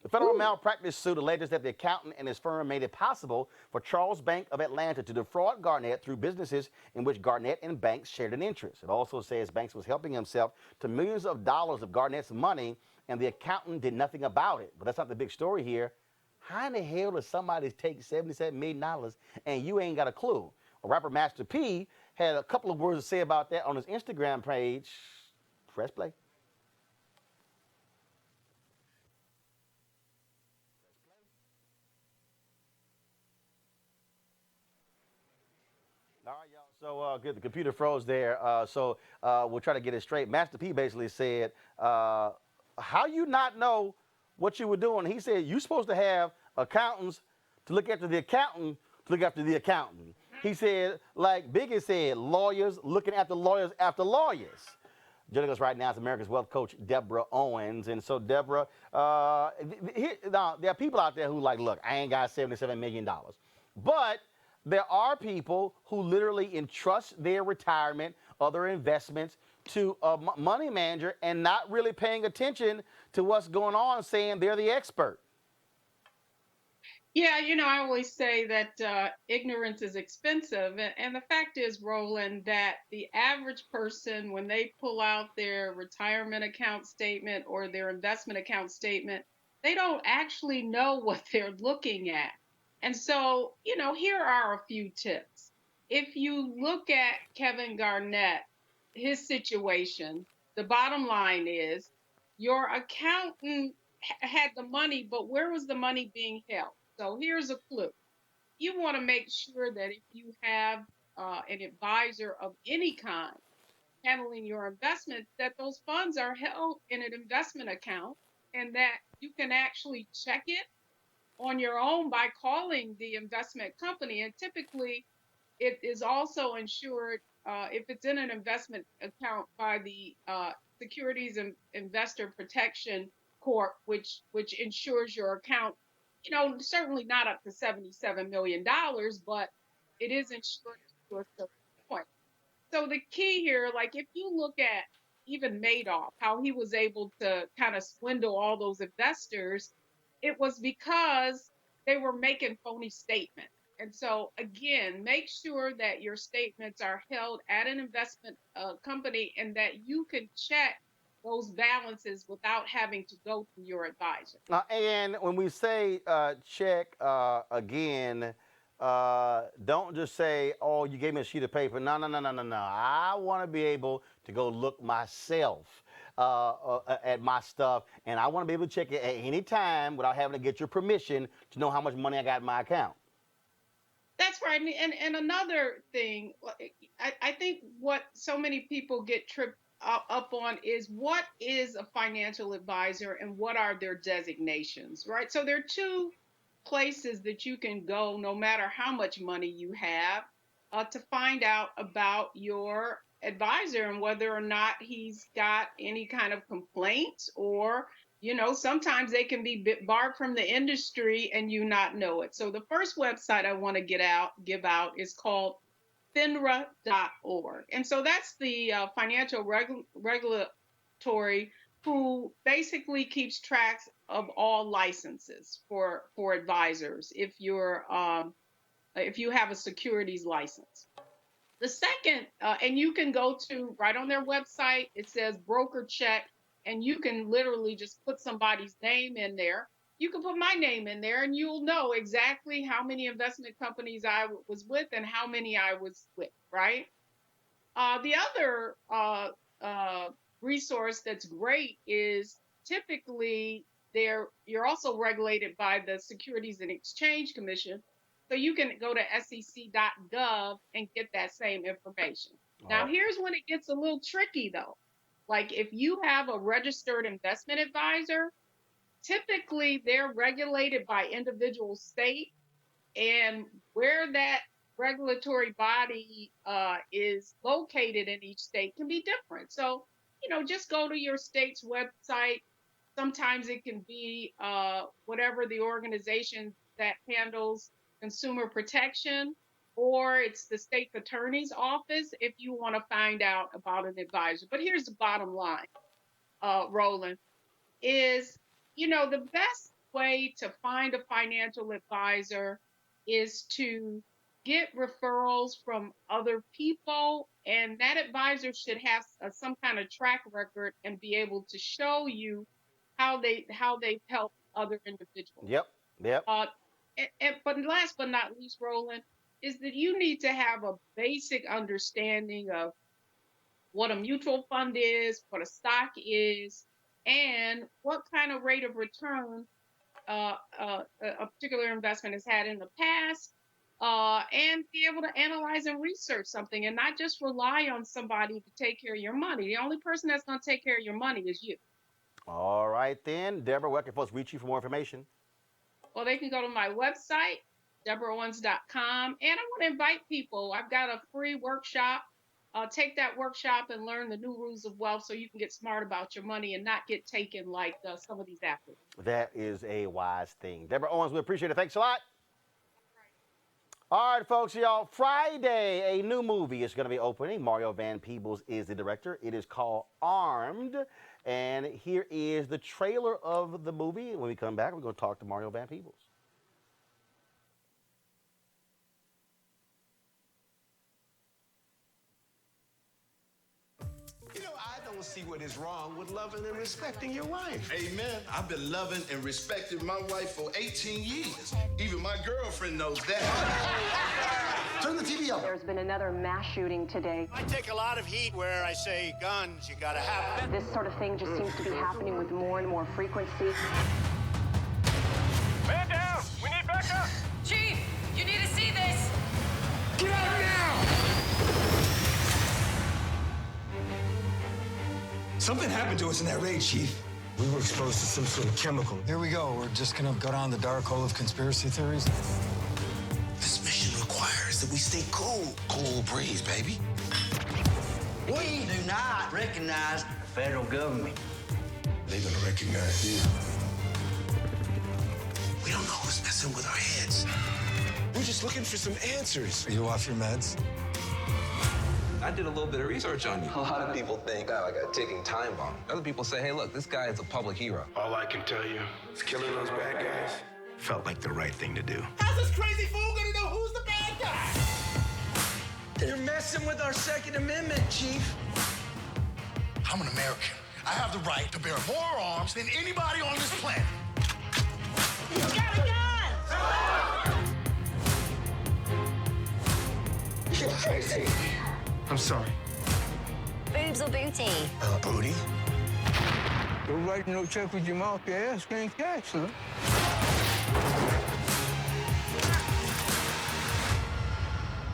The federal malpractice suit alleges that the accountant and his firm made it possible for Charles Bank of Atlanta to defraud Garnett through businesses in which Garnett and Banks shared an interest. It also says Banks was helping himself to millions of dollars of Garnett's money, and the accountant did nothing about it. But that's not the big story here. How in the hell does somebody take $77 million and you ain't got a clue? Rapper Master P had a couple of words to say about that on his Instagram page. Press play. All right, y'all. So good. The computer froze there. We'll try to get it straight. Master P basically said, "How you not know what you were doing?" He said, "You supposed to have accountants to look after the accountant to look after the accountant." He said, like Biggie said, lawyers looking after lawyers after lawyers. Joining us right now is America's Wealth Coach, Deborah Owens. And so, Deborah, now, there are people out there who like, look, I ain't got $77 million. But there are people who literally entrust their retirement or their investments to a money manager and not really paying attention to what's going on, saying they're the expert. Yeah, I always say that ignorance is expensive. And the fact is, Roland, that the average person, when they pull out their retirement account statement or their investment account statement, they don't actually know what they're looking at. And so, here are a few tips. If you look at Kevin Garnett, his situation, the bottom line is your accountant had the money, but where was the money being held? So here's a clue. You want to make sure that if you have an advisor of any kind handling your investments, that those funds are held in an investment account and that you can actually check it on your own by calling the investment company. And typically, it is also insured if it's in an investment account by the Securities and Investor Protection Corp, which insures your account. Certainly not up to $77 million, but it is insured to a certain point. So the key here, like if you look at even Madoff, how he was able to kind of swindle all those investors, it was because they were making phony statements. And so again, make sure that your statements are held at an investment company and that you can check those balances without having to go to your advisor. And when we say check again, don't just say, "Oh, you gave me a sheet of paper." No, no, no, no, no, no. I want to be able to go look myself at my stuff, and I want to be able to check it at any time without having to get your permission to know how much money I got in my account. That's right. And another thing, I think what so many people get tripped up on is what is a financial advisor and what are their designations, right? So there are two places that you can go no matter how much money you have to find out about your advisor and whether or not he's got any kind of complaints or sometimes they can be barred from the industry and you not know it. So the first website I want to give out is called FINRA.org. And so that's the financial regulatory who basically keeps track of all licenses for advisors if you have a securities license. The second, and you can go to right on their website, it says broker check, and you can literally just put somebody's name in there. You can put my name in there and you'll know exactly how many investment companies I was with and how many I was with, right? The other resource that's great is typically you're also regulated by the Securities and Exchange Commission. So you can go to sec.gov and get that same information. Now, here's when it gets a little tricky though. Like if you have a registered investment advisor, typically they're regulated by individual state, and where that regulatory body is located in each state can be different. So, just go to your state's website. Sometimes it can be whatever the organization that handles consumer protection, or it's the state's attorney's office if you want to find out about an advisor. But here's the bottom line, Roland, is the best way to find a financial advisor is to get referrals from other people, and that advisor should have some kind of track record and be able to show you how they've helped other individuals. Yep. But last but not least, Roland, is that you need to have a basic understanding of what a mutual fund is, what a stock is, and what kind of rate of return a particular investment has had in the past, and be able to analyze and research something and not just rely on somebody to take care of your money. The only person that's going to take care of your money is you. All right, then. Deborah, where can folks reach you for more information? Well, they can go to my website, deborahowens.com. And I want to invite people. I've got a free workshop. Take that workshop and learn the new rules of wealth so you can get smart about your money and not get taken like some of these athletes. That is a wise thing. Deborah Owens, we appreciate it. Thanks a lot. All right, folks, y'all. Friday, a new movie is going to be opening. Mario Van Peebles is the director. It is called Armed. And here is the trailer of the movie. When we come back, we're going to talk to Mario Van Peebles. You know, I don't see what is wrong with loving and respecting your wife. Amen. I've been loving and respecting my wife for 18 years. Even my girlfriend knows that. Turn the TV up. There's been another mass shooting today. I take a lot of heat where I say guns, you gotta have them. This sort of thing just seems to be happening with more and more frequency. Man down! We need backup! Chief, you need to see this. Get out now! Something happened to us in that raid, Chief. We were exposed to some sort of chemical. Here we go. We're just gonna go down the dark hole of conspiracy theories. This mission requires that we stay cool. Cool breeze, baby. We do not recognize the federal government. They're gonna recognize you. We don't know who's messing with our heads. We're just looking for some answers. Are you off your meds? I did a little bit of research on you. A lot of people think I'm like a ticking time bomb. Other people say, hey, look, this guy is a public hero. All I can tell you is killing those bad guys felt like the right thing to do. How's this crazy fool gonna know who's the bad guy? They're messing with our Second Amendment, Chief. I'm an American. I have the right to bear more arms than anybody on this planet. You got a gun! You're crazy. I'm sorry. Boobs or booty? Booty? You're writing no check with your mouth, your ass can't catch, huh?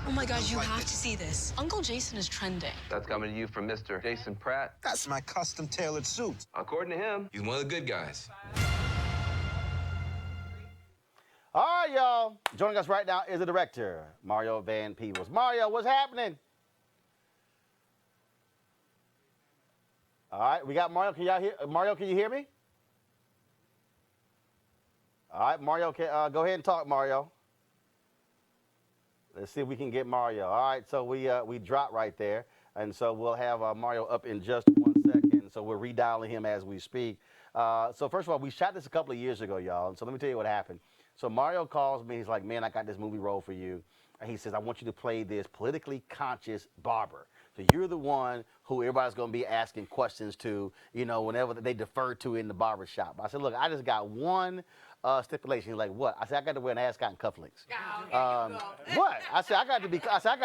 Oh my God, you have to see this. Uncle Jason is trending. That's coming to you from Mr. Jason Pratt. That's my custom tailored suit. According to him, he's one of the good guys. All right, y'all. Joining us right now is the director, Mario Van Peebles. Mario, what's happening? All right, we got Mario. Can y'all hear? Mario, can you hear me? All right, Mario, go ahead and talk, Mario. Let's see if we can get Mario. All right, so we dropped right there, and so we'll have Mario up in just 1 second. So we're redialing him as we speak. So first of all, we shot this a couple of years ago, y'all. And so let me tell you what happened. So Mario calls me. He's like, man, I got this movie role for you. And he says, I want you to play this politically conscious barber. So you're the one who everybody's going to be asking questions to, you know, whenever they defer to in the barber shop. I said, look, I just got one stipulation. He's like, what? I said, I got to wear an ascot and cufflinks. What? I said, I got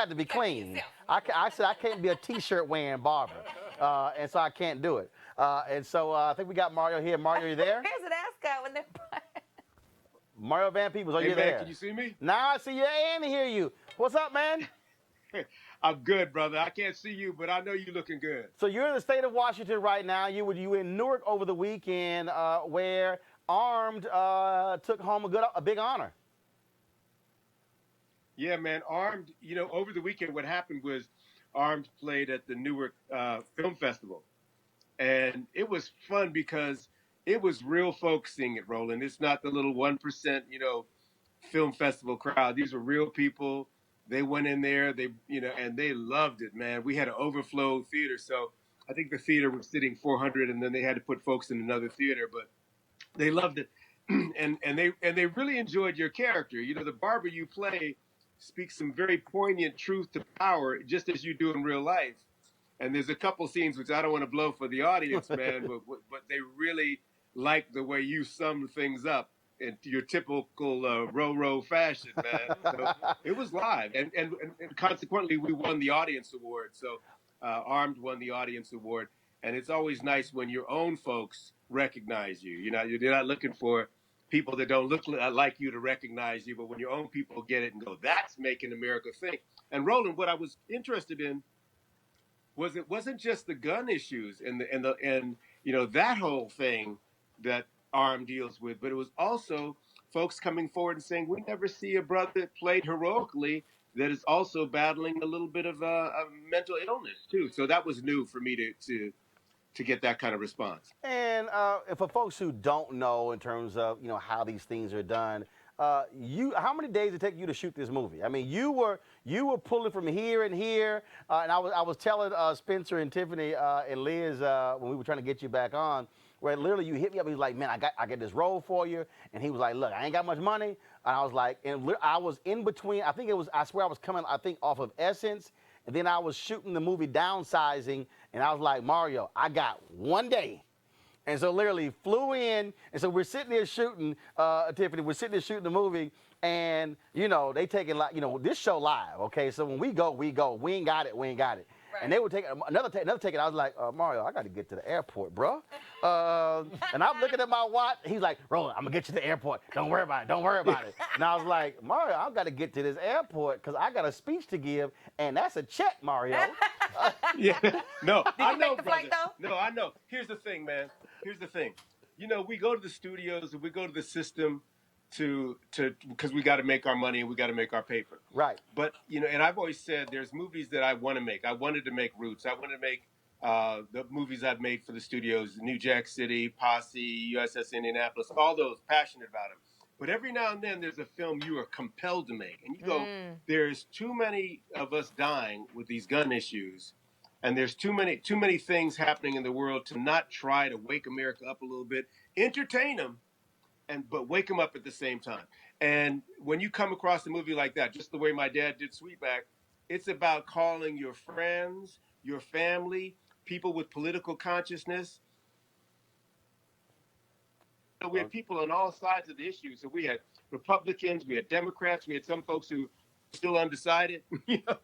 to be clean. I said, I can't be a T-shirt wearing barber. And so I can't do it. And so I think we got Mario here. Mario, you there? Here's an ascot when they're Mario Van Peebles, are you man, there? Can you see me? Now I see you and hear you. What's up, man? I'm good, brother. I can't see you, but I know you're looking good. So you're in the state of Washington right now. You were in Newark over the weekend, where Armed took home a big honor. Yeah, man. Armed. You know, over the weekend, what happened was Armed played at the Newark Film Festival, and it was fun because it was real folks seeing it, Roland. It's not the little 1%, you know, film festival crowd. These were real people. They went in there, and they loved it, man. We had an overflow theater, so I think the theater was sitting 400, and then they had to put folks in another theater, but they loved it. and they really enjoyed your character. You know, the barber you play speaks some very poignant truth to power, just as you do in real life. And there's a couple scenes which I don't want to blow for the audience, man, but they really like the way you sum things up in your typical row fashion, man. So it was live, and consequently we won the audience award. So Armed won the audience award, and it's always nice when your own folks recognize you. You know, you're not looking for people that don't look like you to recognize you, but when your own people get it and go, that's making America think. And Roland, what I was interested in was it wasn't just the gun issues and you know that whole thing that Armed deals with, but it was also folks coming forward and saying we never see a brother that played heroically that is also battling a little bit of a mental illness too. So that was new for me to get that kind of response. And for folks who don't know, in terms of how these things are done, how many days did it take you to shoot this movie? I mean, you were pulling from here and here, and I was telling Spencer and Tiffany and Liz when we were trying to get you back on, where literally you hit me up. He's like, man, I got this role for you, and he was like, look, I ain't got much money, and I was like, and I was in between. I swear I was coming, off of Essence. And then I was shooting the movie Downsizing, and I was like, Mario, I got 1 day. And so literally flew in, and so we're sitting there shooting, Tiffany, we're sitting there shooting the movie, and, they taking, this show live, okay? So when we go. We ain't got it. Right. And they would take another ticket. I was like, Mario, I got to get to the airport, bro. And I'm looking at my watch. He's like, Roland, I'm going to get you to the airport. Don't worry about it. And I was like, Mario, I've got to get to this airport because I got a speech to give, and that's a check, Mario. Yeah. No, Did I you know, make the flight, brother. No, I know. Here's the thing, man. We go to the studios and we go to the system to because we got to make our money and we got to make our paper. Right. But and I've always said there's movies that I want to make. I wanted to make Roots. I wanted to make the movies I've made for the studios: New Jack City, Posse, USS Indianapolis, all those. Passionate about them. But every now and then there's a film you are compelled to make, and you go, there's too many of us dying with these gun issues. And there's too many things happening in the world to not try to wake America up a little bit, entertain them, but wake them up at the same time. And when you come across a movie like that, just the way my dad did Sweetback, it's about calling your friends, your family, people with political consciousness. So we had people on all sides of the issue. So we had Republicans, we had Democrats, we had some folks who still undecided.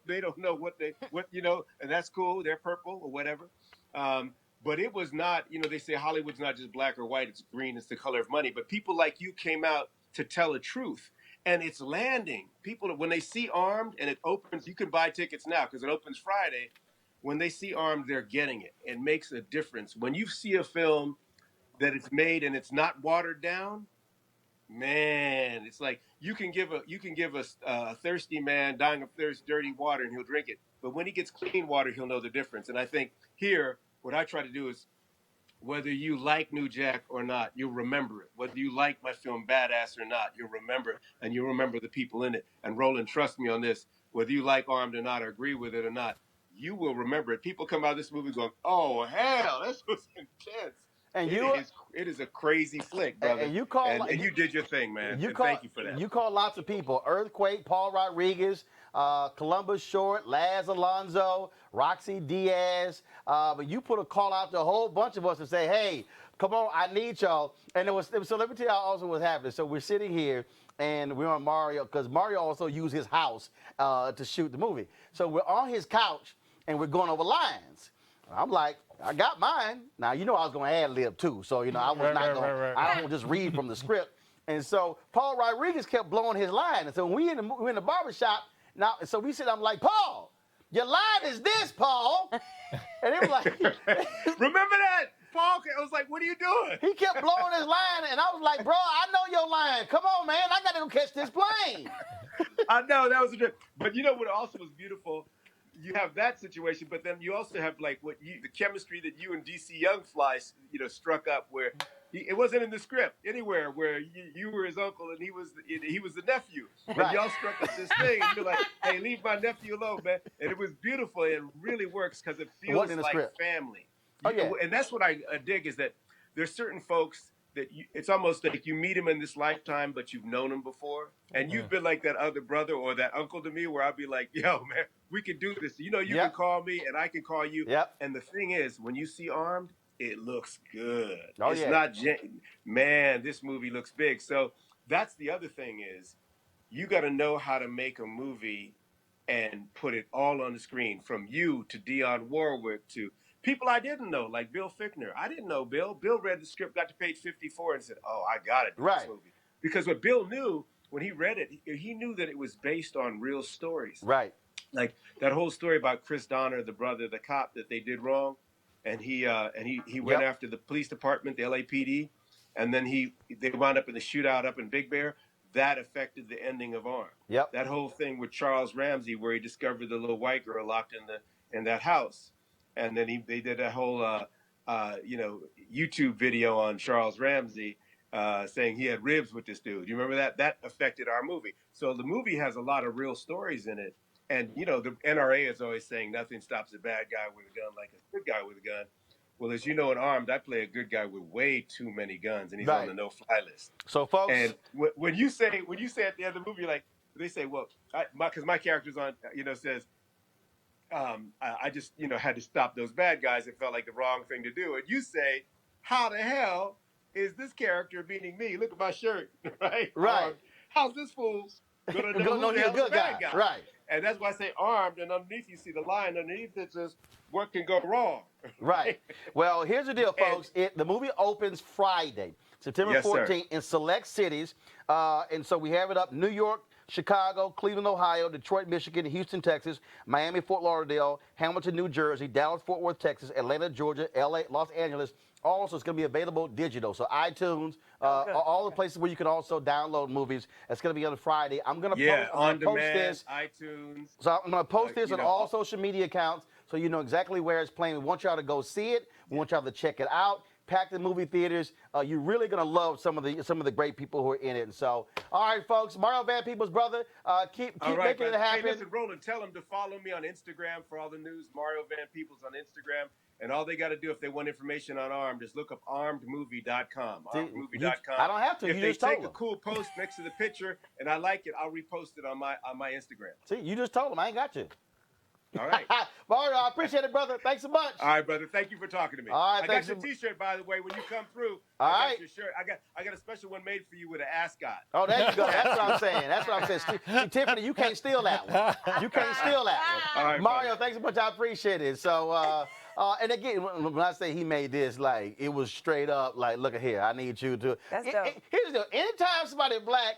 They don't know what and that's cool. They're purple or whatever. But it was not, they say Hollywood's not just black or white, it's green, it's the color of money. But people like you came out to tell a truth. And it's landing. People, when they see Armed and it opens, you can buy tickets now because it opens Friday. When they see Armed, they're getting it. It makes a difference. When you see a film that it's made and it's not watered down, man, it's like you can give a thirsty man dying of thirst dirty water and he'll drink it. But when he gets clean water, he'll know the difference. And I think here, what I try to do is, whether you like New Jack or not, you'll remember it. Whether you like my film Badass or not, you'll remember it, and you'll remember the people in it. And Roland, trust me on this, whether you like Armed or not, or agree with it or not, you will remember it. People come out of this movie going, oh, hell, this was intense. And it is a crazy flick, brother. And you did your thing, man. Thank you for that. You called lots of people: Earthquake, Paul Rodriguez, Columbus Short, Laz Alonso, Roxy Diaz. But you put a call out to a whole bunch of us and say, "Hey, come on, I need y'all." And so let me tell you also what's happening. So we're sitting here and we're on Mario because Mario also used his house to shoot the movie. So we're on his couch and we're going over lines. I'm like, I got mine. Now, I was going to ad-lib too. So, I was not going to, I don't just read from the script. And so Paul Rodriguez kept blowing his line. And so we're in the barbershop. Now, so we said, I'm like, Paul, your line is this, Paul. And it was like. Remember that? Paul, I was like, what are you doing? He kept blowing his line. And I was like, bro, I know your line. Come on, man. I got to go catch this plane. I know, that was a trip. But what also was beautiful? You have that situation, but then you also have the chemistry that you and DC Young Fly, struck up where it wasn't in the script anywhere where you were his uncle and he was the nephew. Right. And y'all struck up this thing and you're like, hey, leave my nephew alone, man. And it was beautiful. It really works because it feels like family. Oh, yeah. And that's what I dig is that there's certain folks that it's almost like you meet him in this lifetime, but you've known him before. And you've been like that other brother or that uncle to me where I'll be like, yo, man, we can do this. You can call me and I can call you. Yep. And the thing is, when you see Armed, it looks good. Oh, it's yeah. not, man, this movie looks big. So that's the other thing is you got to know how to make a movie and put it all on the screen, from you to Dionne Warwick to people I didn't know, like Bill Fichtner. I didn't know Bill. Bill read the script, got to page 54 and said, oh, I got it. Right. This movie. Because what Bill knew when he read it, he knew that it was based on real stories. Right. Like that whole story about Chris Donner, the brother, the cop that they did wrong. And he went after the police department, the LAPD. And then they wound up in the shootout up in Big Bear. That affected the ending of Armed. Yep. That whole thing with Charles Ramsey, where he discovered the little white girl locked in that house, and then they did a whole YouTube video on Charles Ramsey saying he had ribs with this dude. You remember that? That affected our movie. So the movie has a lot of real stories in it, and the NRA is always saying nothing stops a bad guy with a gun like a good guy with a gun. Well, as you know, in Armed, I play a good guy with way too many guns, and he's on the no-fly list. So, folks, and when you say at the end of the movie, like they say, well, because my character's on, says, I just had to stop those bad guys. It felt like the wrong thing to do, and you say, how the hell is this character beating me? Look at my shirt, right? Right. How's this fool gonna know who the hell's the bad guy? Right. And that's why I say Armed, and underneath you see the line. Underneath it says, what can go wrong? Right. Well, here's the deal, folks. The movie opens Friday, September 14th, in select cities. And so we have it up New York, Chicago, Cleveland, Ohio, Detroit, Michigan, Houston, Texas, Miami, Fort Lauderdale, Hamilton, New Jersey, Dallas, Fort Worth, Texas, Atlanta, Georgia, LA, Los Angeles. Also, it's going to be available digital. So iTunes, all the places where you can also download movies. It's going to be on Friday. I'm going to post this. iTunes. So I'm going to post this on all social media accounts so you know exactly where it's playing. We want y'all to go see it. We want y'all to check it out. Pack the movie theaters. You're really going to love some of the great people who are in it. And so, all right, folks, Mario Van Peebles' brother, keep making it happen. Hey, listen, Roland, tell them to follow me on Instagram for all the news. Mario Van Peebles on Instagram. And all they got to do if they want information on Armed is look up armedmovie.com. Armedmovie.com. I don't have to. If you they just told take them. a cool post next to the picture and I like it, I'll repost it on my Instagram. See, you just told them. I ain't got you. All right. Mario, I appreciate it, brother. Thanks so much. All right, brother. Thank you for talking to me. All right, I got your T-shirt, by the way, when you come through. All I right. got your shirt. I got a special one made for you with an ascot. Oh, there you go. That's what I'm saying. That's what I'm saying. See, Tiffany, you can't steal that one. You can't steal that one. All right, Mario, buddy. thanks so much. I appreciate it. So, and again, when I say he made this, like, it was straight up, like, look at here. I need you to. That's dope. Here's the deal. Anytime somebody black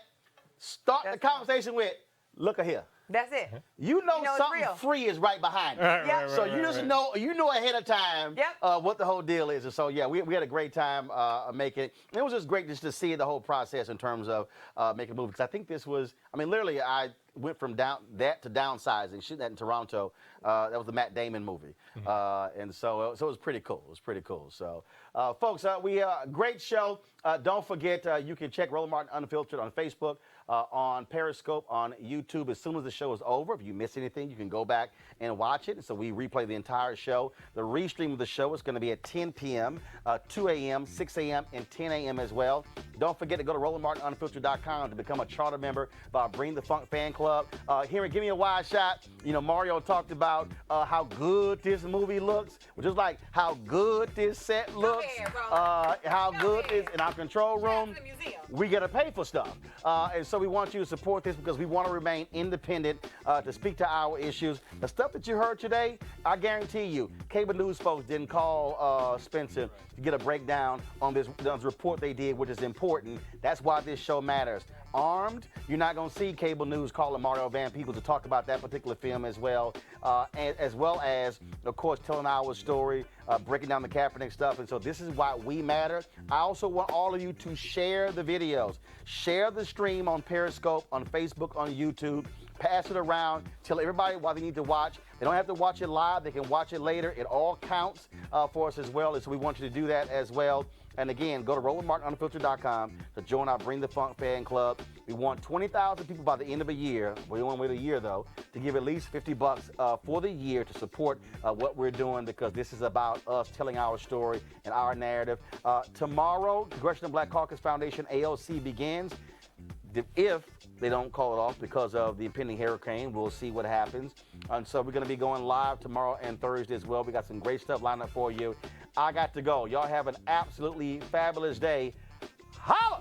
start the conversation with, look at here. That's it. You know it's something real. free is right behind it. So you just know ahead of time what the whole deal is. And so, yeah, we had a great time making it. And it was just great just to see the whole process in terms of making a movie. Because I think this was, literally I went from that to downsizing, shooting that in Toronto. That was the Matt Damon movie. And so it was pretty cool. It was pretty cool. So, folks, great show. Don't forget, you can check Roland Martin Unfiltered on Facebook, on Periscope, on YouTube. As soon as the show is over, if you miss anything, you can go back and watch it. So we replay the entire show. The restream of the show is going to be at 10 p.m., 2 a.m., 6 a.m., and 10 a.m. as well. Don't forget to go to RolandMartinUnfiltered.com to become a charter member of our Bring the Funk fan club. Here at Give Me a Wide Shot, Mario talked about how good this movie looks, which is like how good this set looks, how good this in our control room. We got to pay for stuff. And so we want you to support this because we want to remain independent to speak to our issues. The stuff that you heard today, I guarantee you, cable news folks didn't call Spencer to get a breakdown on this report they did, which is important. That's why this show matters. Armed, you're not going to see cable news calling Mario Van Peebles to talk about that particular film as well as, of course, telling our story, breaking down the Kaepernick stuff. And so this is why we matter. I also want all of you to share the videos. Share the stream on Periscope, on Facebook, on YouTube. Pass it around. Tell everybody why they need to watch. They don't have to watch it live. They can watch it later. It all counts for us as well. And so we want you to do that as well. And again, go to RolandMartinUnfiltered.com to join our Bring the Funk fan club. We want 20,000 people by the end of the year. We don't want to wait a year, though, to give at least $50 for the year to support what we're doing, because this is about us telling our story and our narrative. Tomorrow, Congressional Black Caucus Foundation, ALC, begins. If they don't call it off because of the impending hurricane, we'll see what happens. And so we're going to be going live tomorrow and Thursday as well. We got some great stuff lined up for you. I got to go. Y'all have an absolutely fabulous day. Holla!